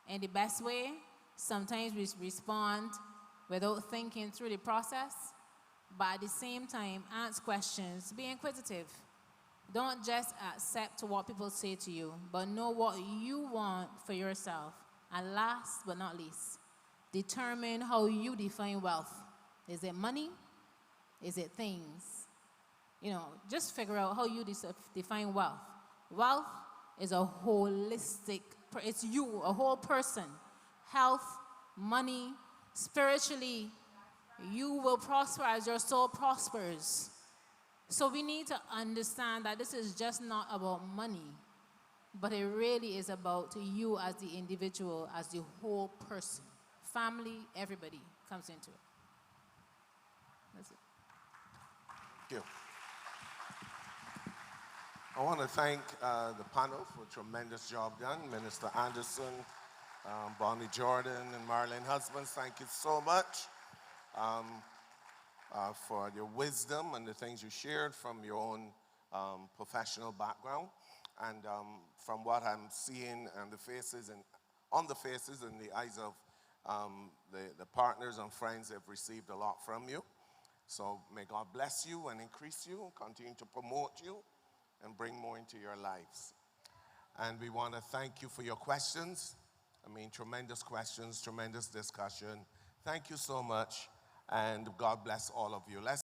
in the best way. Sometimes we respond without thinking through the process. But at the same time, ask questions. Be inquisitive. Don't just accept what people say to you, but know what you want for yourself. And last but not least, determine how you define wealth. Is it money? Is it things? Just figure out how you define wealth. Wealth is a holistic, it's you, a whole person. Health, money, spiritually, you will prosper as your soul prospers. So we need to understand that this is just not about money, but it really is about you as the individual, as the whole person. Family, everybody comes into it. That's it. Thank you. I want to thank the panel for a tremendous job done. Minister Anderson, Bonnie Jordan, and Marlene Husbands, thank you so much for your wisdom and the things you shared from your own professional background. And from what I'm seeing on the faces and the eyes of the partners and friends, have received a lot from you. So may God bless you and increase you, continue to promote you, and bring more into your lives. And we want to thank you for your questions. I mean, tremendous questions, tremendous discussion. Thank you so much, and God bless all of you. Let's